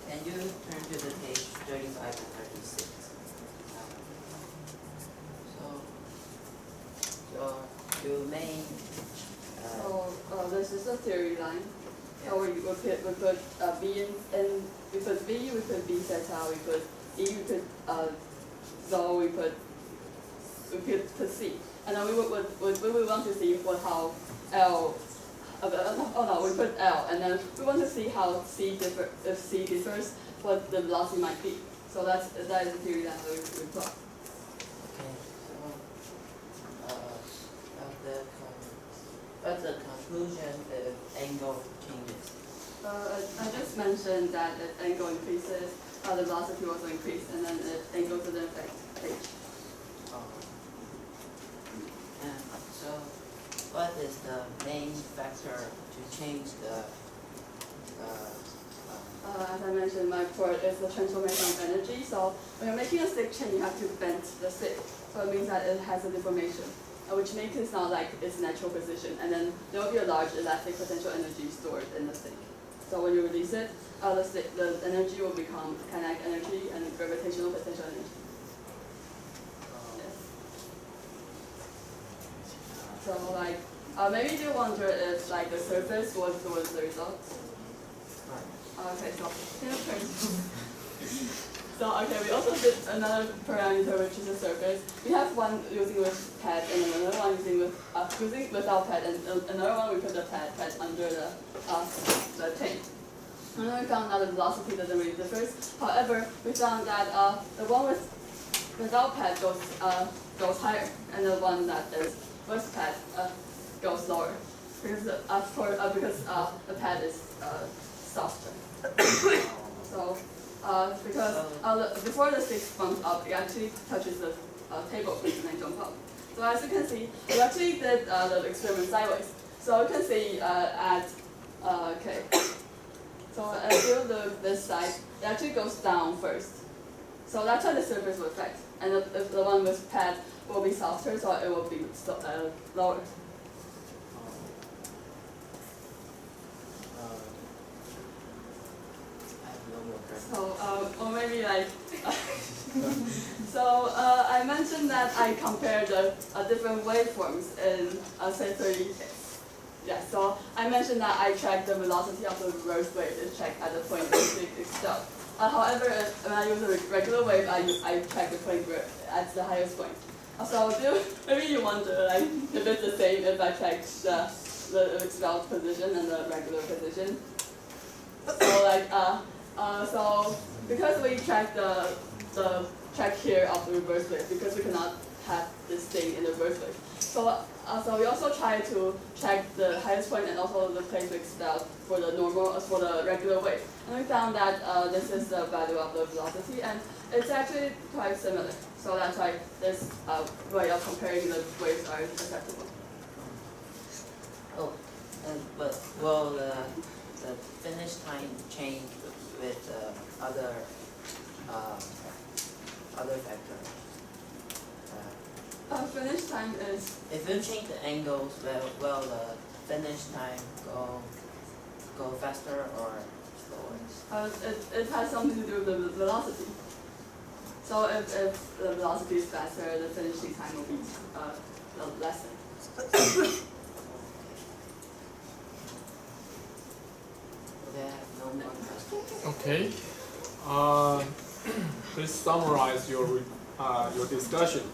Speaker 14: can you turn to the page 35 and 36? So you main.
Speaker 10: So this is a theory line. So we put B in we put B, we put B theta, we put E, we put so we put C, and then we want to see how L. We put L, and then we want to see how if C differs, what the velocity might be. So that is the theory that we plot.
Speaker 14: Okay, so what's the conclusion if angle changes?
Speaker 10: I just mentioned that if angle increases, the velocity will also increase, and then if angle doesn't affect h.
Speaker 14: And so, what is the main factor to change the?
Speaker 10: As I mentioned, my report is the transformation of energy. So when you're making a stick chain, you have to bend the stick. So it means that it has a deformation, which makes it not like its natural position. And then there will be a large elastic potential energy stored in the stick. So when you release it, the energy will become kinetic energy and gravitational potential energy. Yes. So like, maybe you wonder if like the surface was the result. Okay, so we also did another parameter which is the surface. We have one using with pad and another one using without pad, and another one we put the pad under the chain. And then we found that the velocity doesn't really differ. However, we found that the one without pad goes higher, and the one that is with pad goes lower. Because because the pad is softer. So because before the stick spun up, it actually touches the table and then jump up. So as you can see, we actually did the experiment sideways. So you can see okay. So if you look this side, it actually goes down first. So that's why the surface will affect. And if the one with pad will be softer, so it will be lower. So, or maybe like, so I mentioned that I compared the different waveforms in say 30. Yeah, so I mentioned that I tracked the velocity of the reverse wave is checked at the point where it expelled. However, when I use a regular wave, I track the point where at the highest point. So maybe you wonder like if it's the same if I check the expelled position and the regular position. So like so because we track the track here of the reverse wave, because we cannot have this thing in the reverse wave. So we also try to check the highest point and also the place we expel for the normal for the regular wave. And we found that this is the value of the velocity, and it's actually quite similar. So that's why this way of comparing the waves are acceptable.
Speaker 14: Oh, but will the finish time change with other factor?
Speaker 10: Finish time is.
Speaker 14: If you change the angles, will the finish time go faster or slower?
Speaker 10: It has something to do with the velocity. So if the velocity is faster, the finishing time will be lesser.
Speaker 14: No more questions.
Speaker 1: Okay. Please summarize your discussion.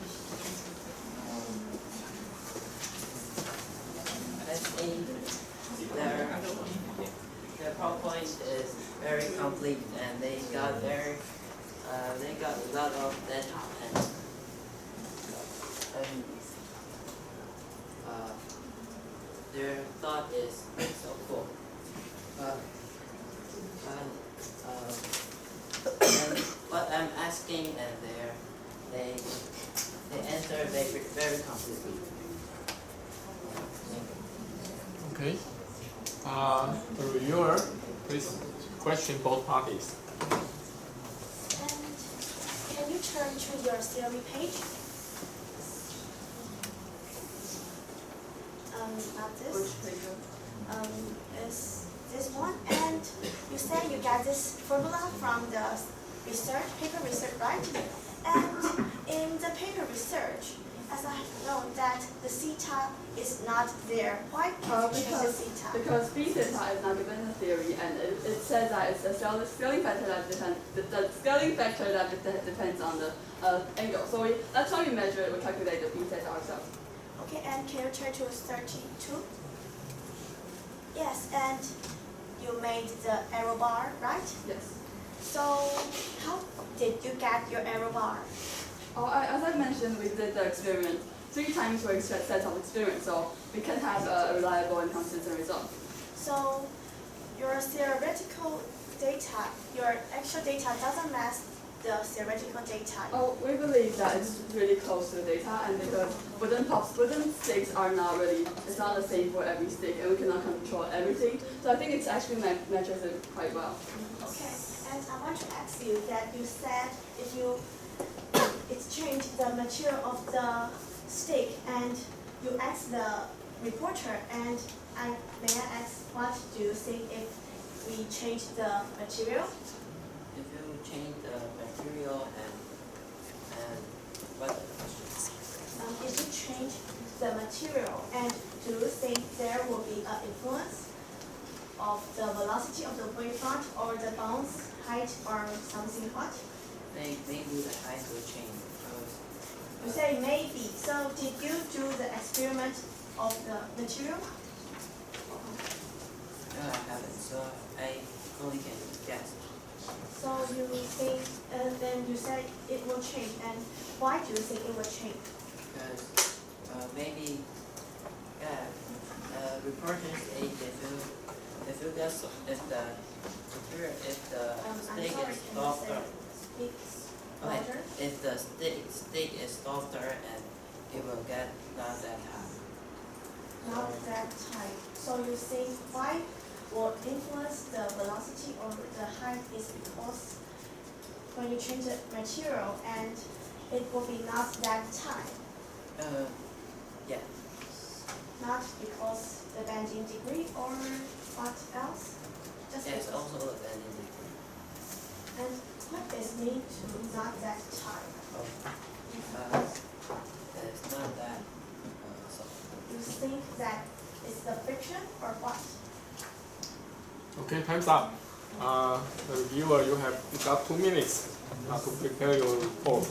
Speaker 14: I think their PowerPoint is very complete, and they got a lot of data, and their thought is so cool. And what I'm asking, and they answer very completely.
Speaker 1: Okay. The reviewer, please question both parties.
Speaker 6: And can you turn to your theory page? Not this.
Speaker 10: Which page?
Speaker 6: Is this one. And you said you got this formula from the paper research, right? And in the paper research, as I have known that the theta is not there. Why can't you change the theta?
Speaker 10: Because b theta is not given in the theory, and it says that it's a scaling factor that depends on the angle. So that's how we measure it. We calculate the b theta ourselves.
Speaker 6: Okay, and can you turn to 32? Yes, and you made the error bar, right?
Speaker 10: Yes.
Speaker 6: So how did you get your error bar?
Speaker 10: As I mentioned, we did the experiment 3 times for each set of experiments, so we can have a reliable and consistent result.
Speaker 6: So your theoretical data, your actual data doesn't match the theoretical data.
Speaker 10: We believe that it's really close to the data, and because wooden sticks are not really, it's not the same for every stick, and we cannot control everything. So I think it's actually measures it quite well.
Speaker 6: Okay, and I want to ask you that you said if you exchange the material of the stick and you ask the reporter, and may I ask what do you think if we change the material?
Speaker 14: If you change the material and what?
Speaker 6: If you change the material, and do you think there will be an influence of the velocity of the wavefront or the bounce height or something what?
Speaker 14: Maybe the height will change.
Speaker 6: You say maybe. So did you do the experiment of the material?
Speaker 14: No, I haven't. So I only can guess.
Speaker 6: So you think, and then you said it will change. And why do you think it will change?
Speaker 14: Because maybe reporter state if you get if the stick is softer. Okay, if the stick is softer and it will get not that high.
Speaker 15: Not that tight. So you think why will influence the velocity or the height is because when you change the material and it will be not that tight.
Speaker 14: Yeah.
Speaker 15: Not because the bending degree or what else? Just
Speaker 14: Yes,
Speaker 15: because.
Speaker 14: also a bending degree.
Speaker 15: And what is mean to not that tight?
Speaker 14: It's not that soft.
Speaker 15: You think that it's the friction or what?
Speaker 1: Okay, time's up. The reviewer, you got 2 minutes to prepare your report.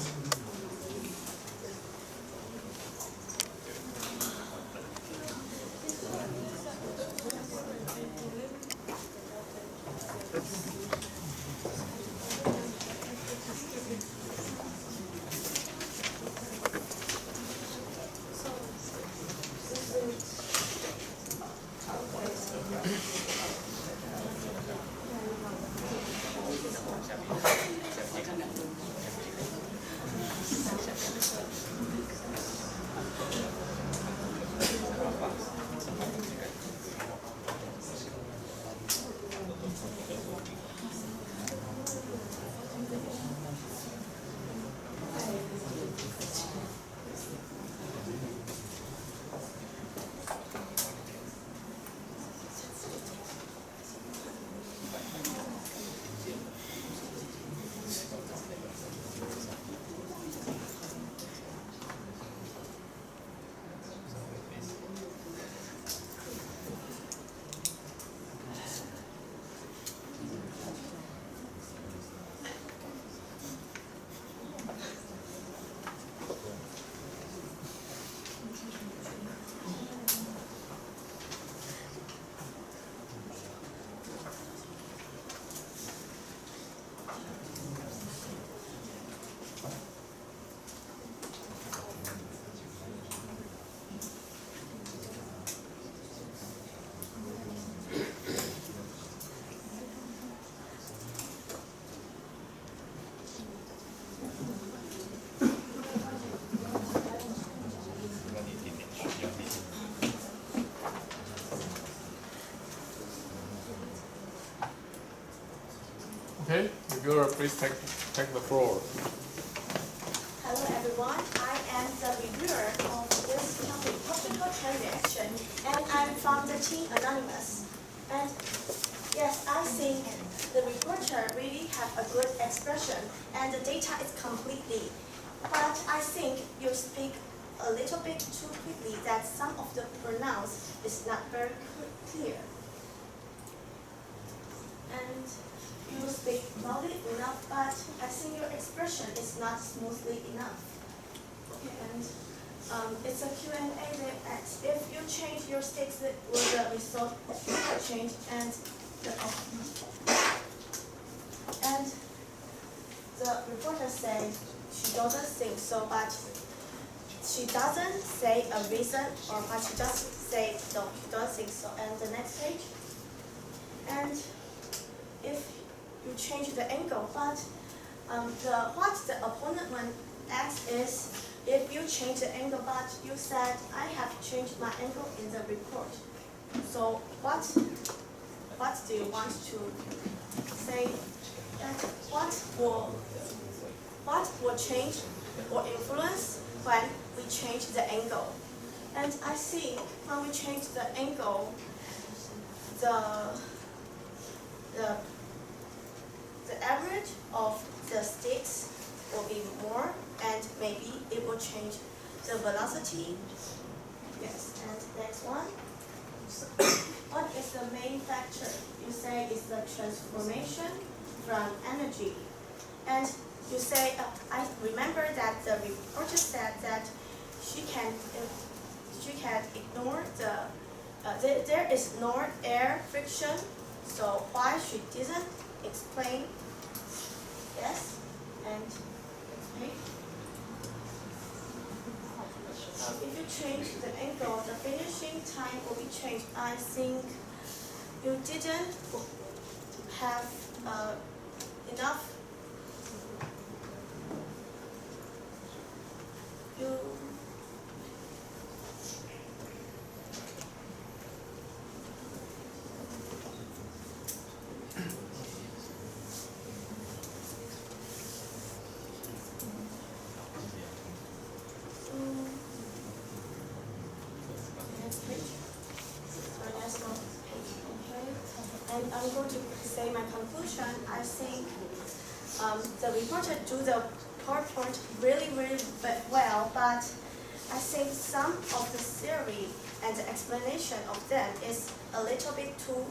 Speaker 1: Okay, reviewer, please take the floor.
Speaker 15: Hello everyone, I am the reviewer of this topic, optical chain reaction, and I'm from the team Anonymous. And yes, I think the reporter really have a good expression and the data is completely. But I think you speak a little bit too quickly that some of the pronounce is not very clear. And you speak loudly enough, but I think your expression is not smoothly enough. Okay, and it's a Q&A that if you change your sticks, will the result change? And the reporter said she doesn't think so, but she doesn't say a reason, or but she just say no, she doesn't think so. And the next page, and if you change the angle, but what the opponent one asks is if you change the angle, but you said I have changed my angle in the report. So what do you want to say? And what will change or influence when we change the angle? And I see when we change the angle, the average of the sticks will be more, and maybe it will change the velocity. Yes, and next one. What is the main factor? You say it's the transformation from energy. And you say, I remember that the reporter said that she can ignore there is no air friction, so why she didn't explain? Yes, and okay. if you change the angle, the finishing time will be changed. I think you didn't have enough. And I'm going to say my conclusion. I think the reporter do the PowerPoint really well, but I think some of the theory and the explanation of them is a little bit too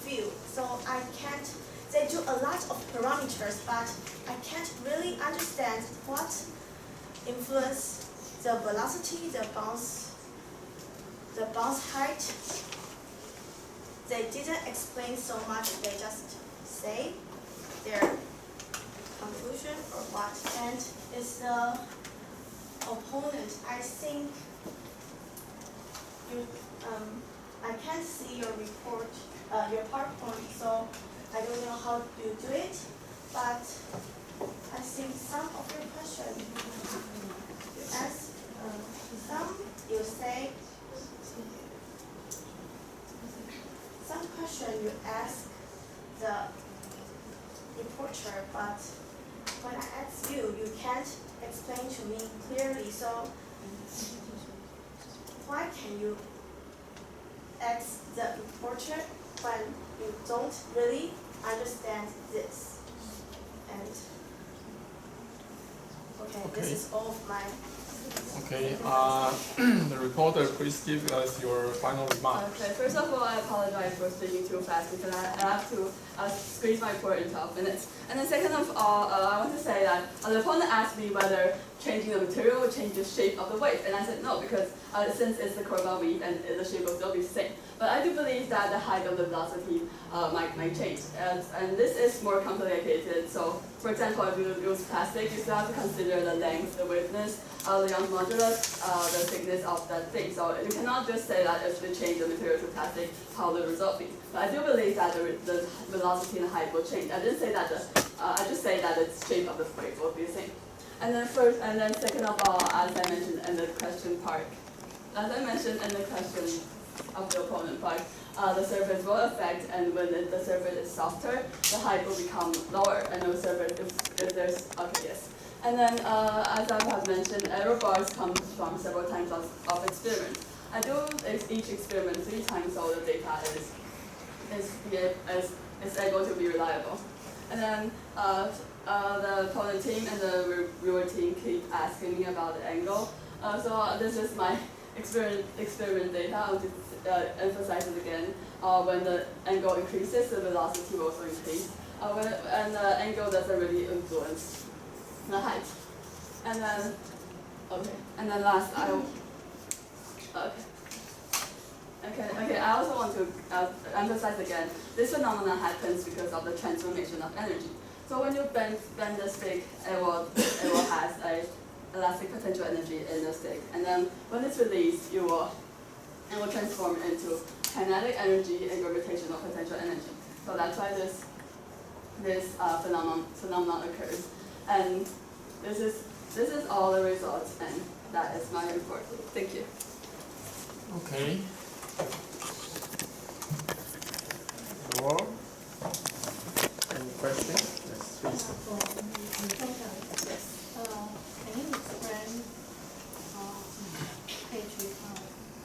Speaker 15: few. So I can't, they do a lot of parameters, but I can't really understand what influence the velocity, the bounce height. They didn't explain so much, they just say their conclusion or what. And it's the opponent. I think you, I can't see your report, your PowerPoint, so I don't know how you do it, but I think some of your questions, you ask, some you say, some question you ask the reporter, but when I ask you, you can't explain to me clearly. So why can you ask the reporter when you don't really understand this? And okay. This is all of my.
Speaker 1: Okay, the reporter, please give us your final remarks.
Speaker 10: Okay, first of all, I apologize for speaking too fast because I have to squeeze my report in 12 minutes. And then second of all, I want to say that the opponent asked me whether changing the material would change the shape of the wave. And I said no, because since it's the Corbel wave and the shape will still be the same. But I do believe that the height of the velocity might change. And this is more complicated. So, for example, if you use plastic, you still have to consider the length, the widthness, the Young's modulus, the thickness of that thing. So you cannot just say that if we change the material to plastic, how will the result be? But I do believe that the velocity and the height will change. I didn't say that I just say that the shape of the wave will be the same. And then second of all, as I mentioned in the question part, of the opponent part, the surface will affect, and when the surface is softer, the height will become lower, and the surface, if there's, okay, yes. And then, as I have mentioned, error bars come from several types of experiments. I do each experiment 3 times, so the data is able to be reliable. And then the opponent team and the reviewer team keep asking me about the angle. So this is my experiment data. I want to emphasize it again. When the angle increases, the velocity will also increase. And the angle doesn't really influence the height. And then, okay. And then last, Okay, I also want to emphasize again, this phenomenon happens because of the transformation of energy. So when you bend the stick, it will have a elastic potential energy in the stick. And then when it's released, it will transform into kinetic energy and gravitational potential energy. So that's why this phenomenon occurs. And this is all the results, and that is my report. Thank you.
Speaker 1: Okay. Or any questions? Yes, please.
Speaker 8: Can you explain page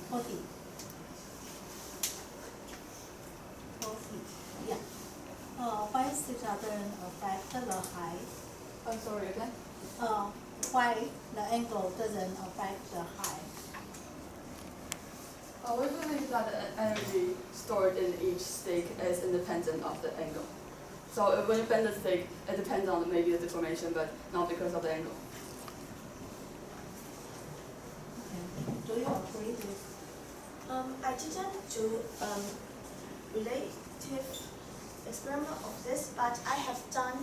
Speaker 8: 40? 40. Yeah. Why theta doesn't affect the height?
Speaker 10: I'm sorry again.
Speaker 8: Why the angle doesn't affect the height?
Speaker 10: We believe that the energy stored in each stick is independent of the angle. So when you bend the stick, it depends on maybe the deformation, but not because of the angle.
Speaker 8: Do you agree with?
Speaker 15: I didn't do relative experiment of this, but I have done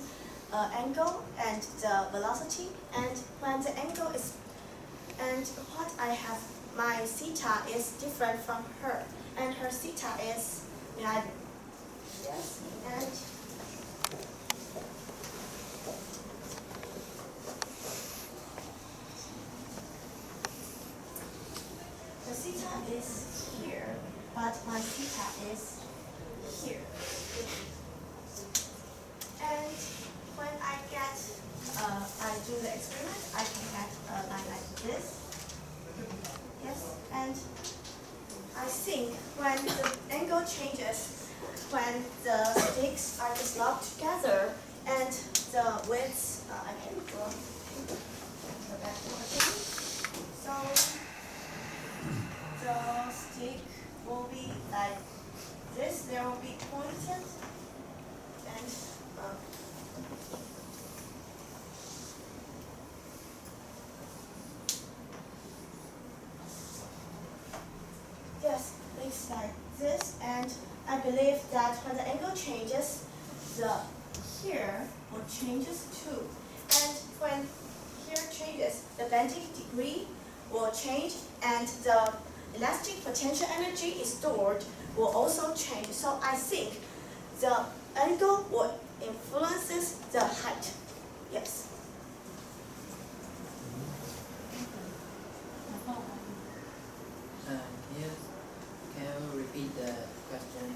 Speaker 15: angle and the velocity. And when the angle is And what I have, my theta is different from her, and her theta is, yes, and the theta is here, but my theta is here. And when I get, I do the experiment, I can get a line like this. Yes, and I think when the angle changes, when the sticks are just locked together and the widths, I can go back to again. So the stick will be like this, there will be pointed and yes, it's like this, and I believe that when the angle changes, the here will changes too. And when here changes, the bending degree will change, and the elastic potential energy is stored will also change. So I think the angle will influences the height. Yes.
Speaker 14: Yes. Can you repeat the question?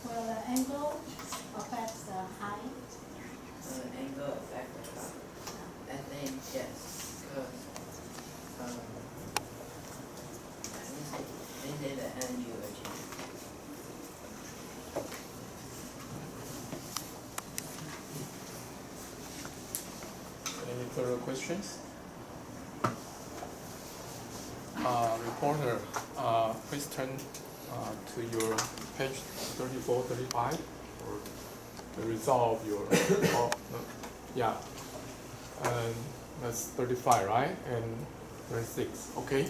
Speaker 8: Will the angle affect the height?
Speaker 14: Angle affect the height. I think yes, because they say the energy will change.
Speaker 1: Any further questions? Reporter, please turn to your page 34, 35 for the result of your, yeah, and that's 35, right? And 36, okay.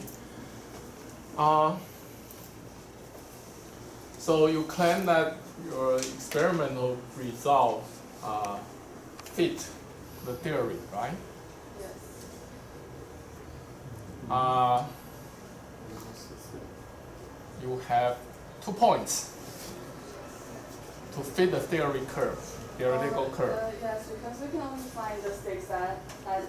Speaker 1: So you claim that your experimental result fit the theory, right?
Speaker 10: Yes.
Speaker 1: You have 2 points to fit the theoretical curve.
Speaker 10: Yes, because we can only find the sticks that had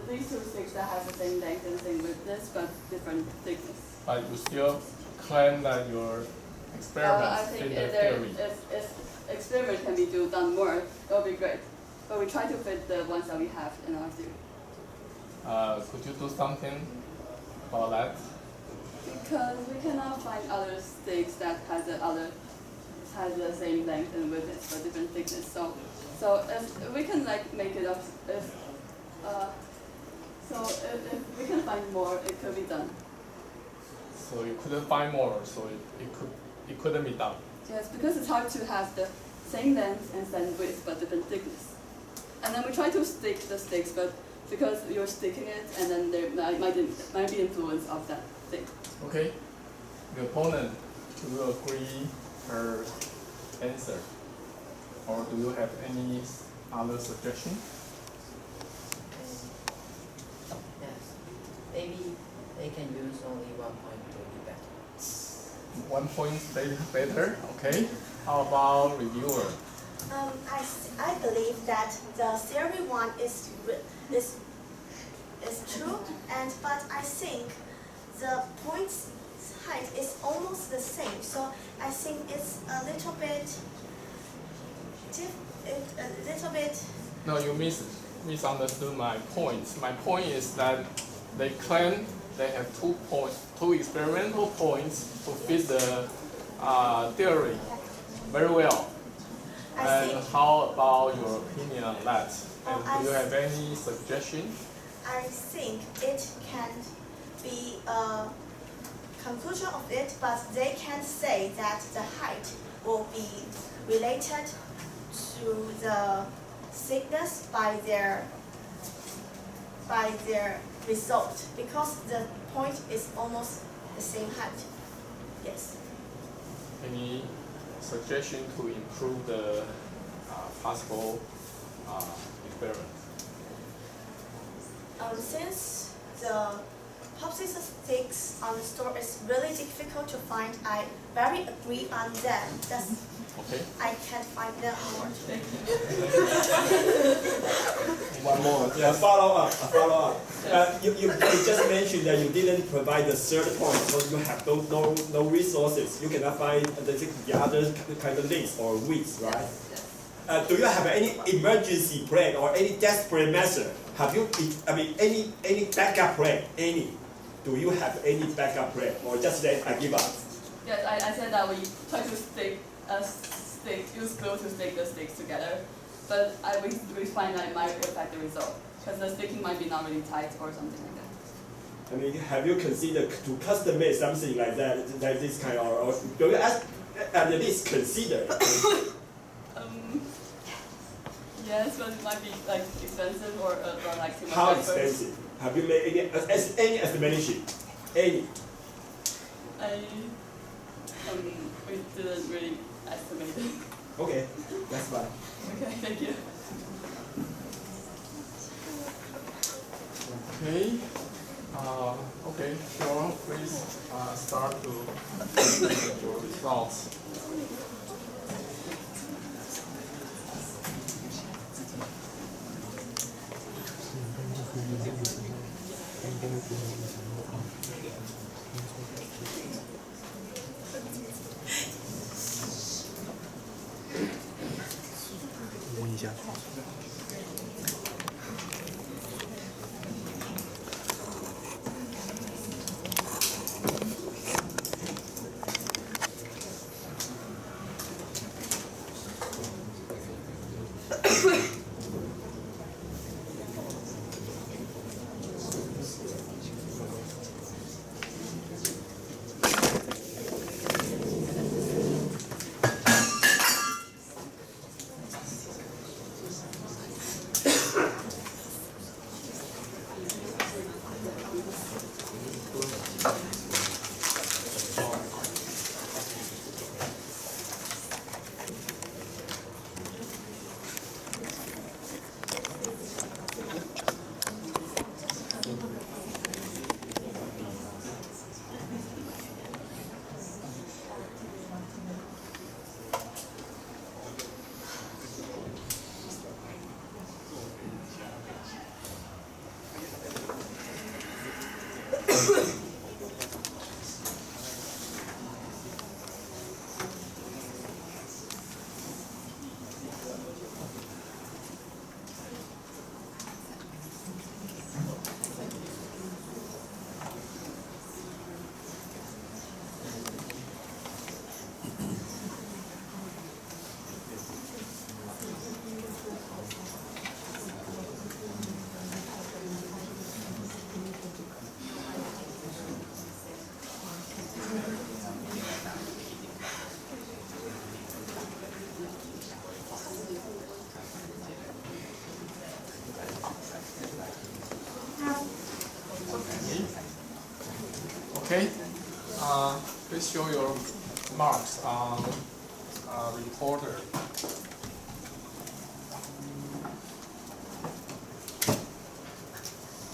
Speaker 10: these two sticks that have the same length and same width, but different thickness.
Speaker 1: But you still claim that your experiment
Speaker 10: I think
Speaker 1: fit the theory.
Speaker 10: if experiment can be done more, it would be great. But we try to fit the ones that we have in our theory.
Speaker 1: Could you do something about that?
Speaker 10: Because we cannot find other sticks that has the same length and width but different thickness. So if we can like make it up, if we can find more, it could be done.
Speaker 1: So you couldn't find more, so it couldn't be done.
Speaker 10: Yes, because it's hard to have the same length and same width but different thickness. And then we try to stick the sticks, but because you're sticking it, and then there might be influence of that thing.
Speaker 1: Okay. The opponent, do you agree her answer, or do you have any other suggestion?
Speaker 14: Yes. Maybe they can use only 1 point to be better.
Speaker 1: 1 point better, okay. How about reviewer?
Speaker 15: I believe that the theory one is true, but I think the point's height is almost the same. So I think it's a little bit
Speaker 1: No, you misunderstood my point. My point is that they claim they have 2 experimental points to fit the theory very well. And how about your opinion on that? And do you have any suggestion?
Speaker 15: I think it can be a conclusion of it, but they can say that the height will be related to the thickness by their result, because the point is almost the same height. Yes.
Speaker 1: Any suggestion to improve the possible experiment?
Speaker 15: Since the popsicle sticks on the store is really difficult to find. I very agree on them. That's
Speaker 1: Okay.
Speaker 15: I can't find them more.
Speaker 4: One more. Yeah, follow up. You just mentioned that you didn't provide the third point, so you have no resources. You cannot find the other kind of links or weeks, right? Do you have any emergency plan or any desperate measure? Have you, any backup plan? Any? Do you have any backup plan, or just that I give up?
Speaker 10: Yes, I said that we try to use glue to stick the sticks together, but we find that it might affect the result, because the sticking might be not really tight or something like that.
Speaker 4: Have you considered to customize something like that, like this kind of, or do you at least consider?
Speaker 10: Yes, but it might be like expensive or like too much
Speaker 4: How
Speaker 10: effort.
Speaker 4: expensive? Have you made any estimation? Any?
Speaker 10: We didn't really estimate it.
Speaker 4: Okay, that's fine.
Speaker 10: Okay, thank you.
Speaker 1: Okay. Okay, sure. Please start to present your results. Okay. Please show your marks on recorder.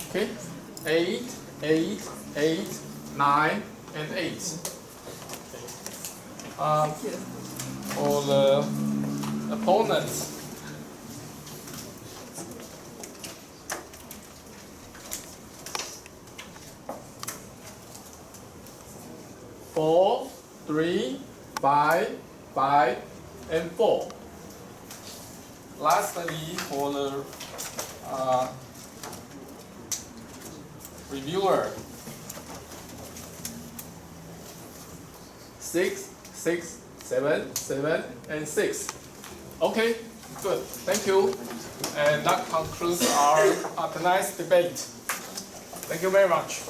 Speaker 1: Okay. 8, 8, 8, 9, and 8. For the opponents. Four, 3, 5, 5, and 4. Lastly, for the reviewer, 6, 6, 7, 7, and 6. Okay, good. Thank you. And that concludes our tonight's debate. Thank you very much.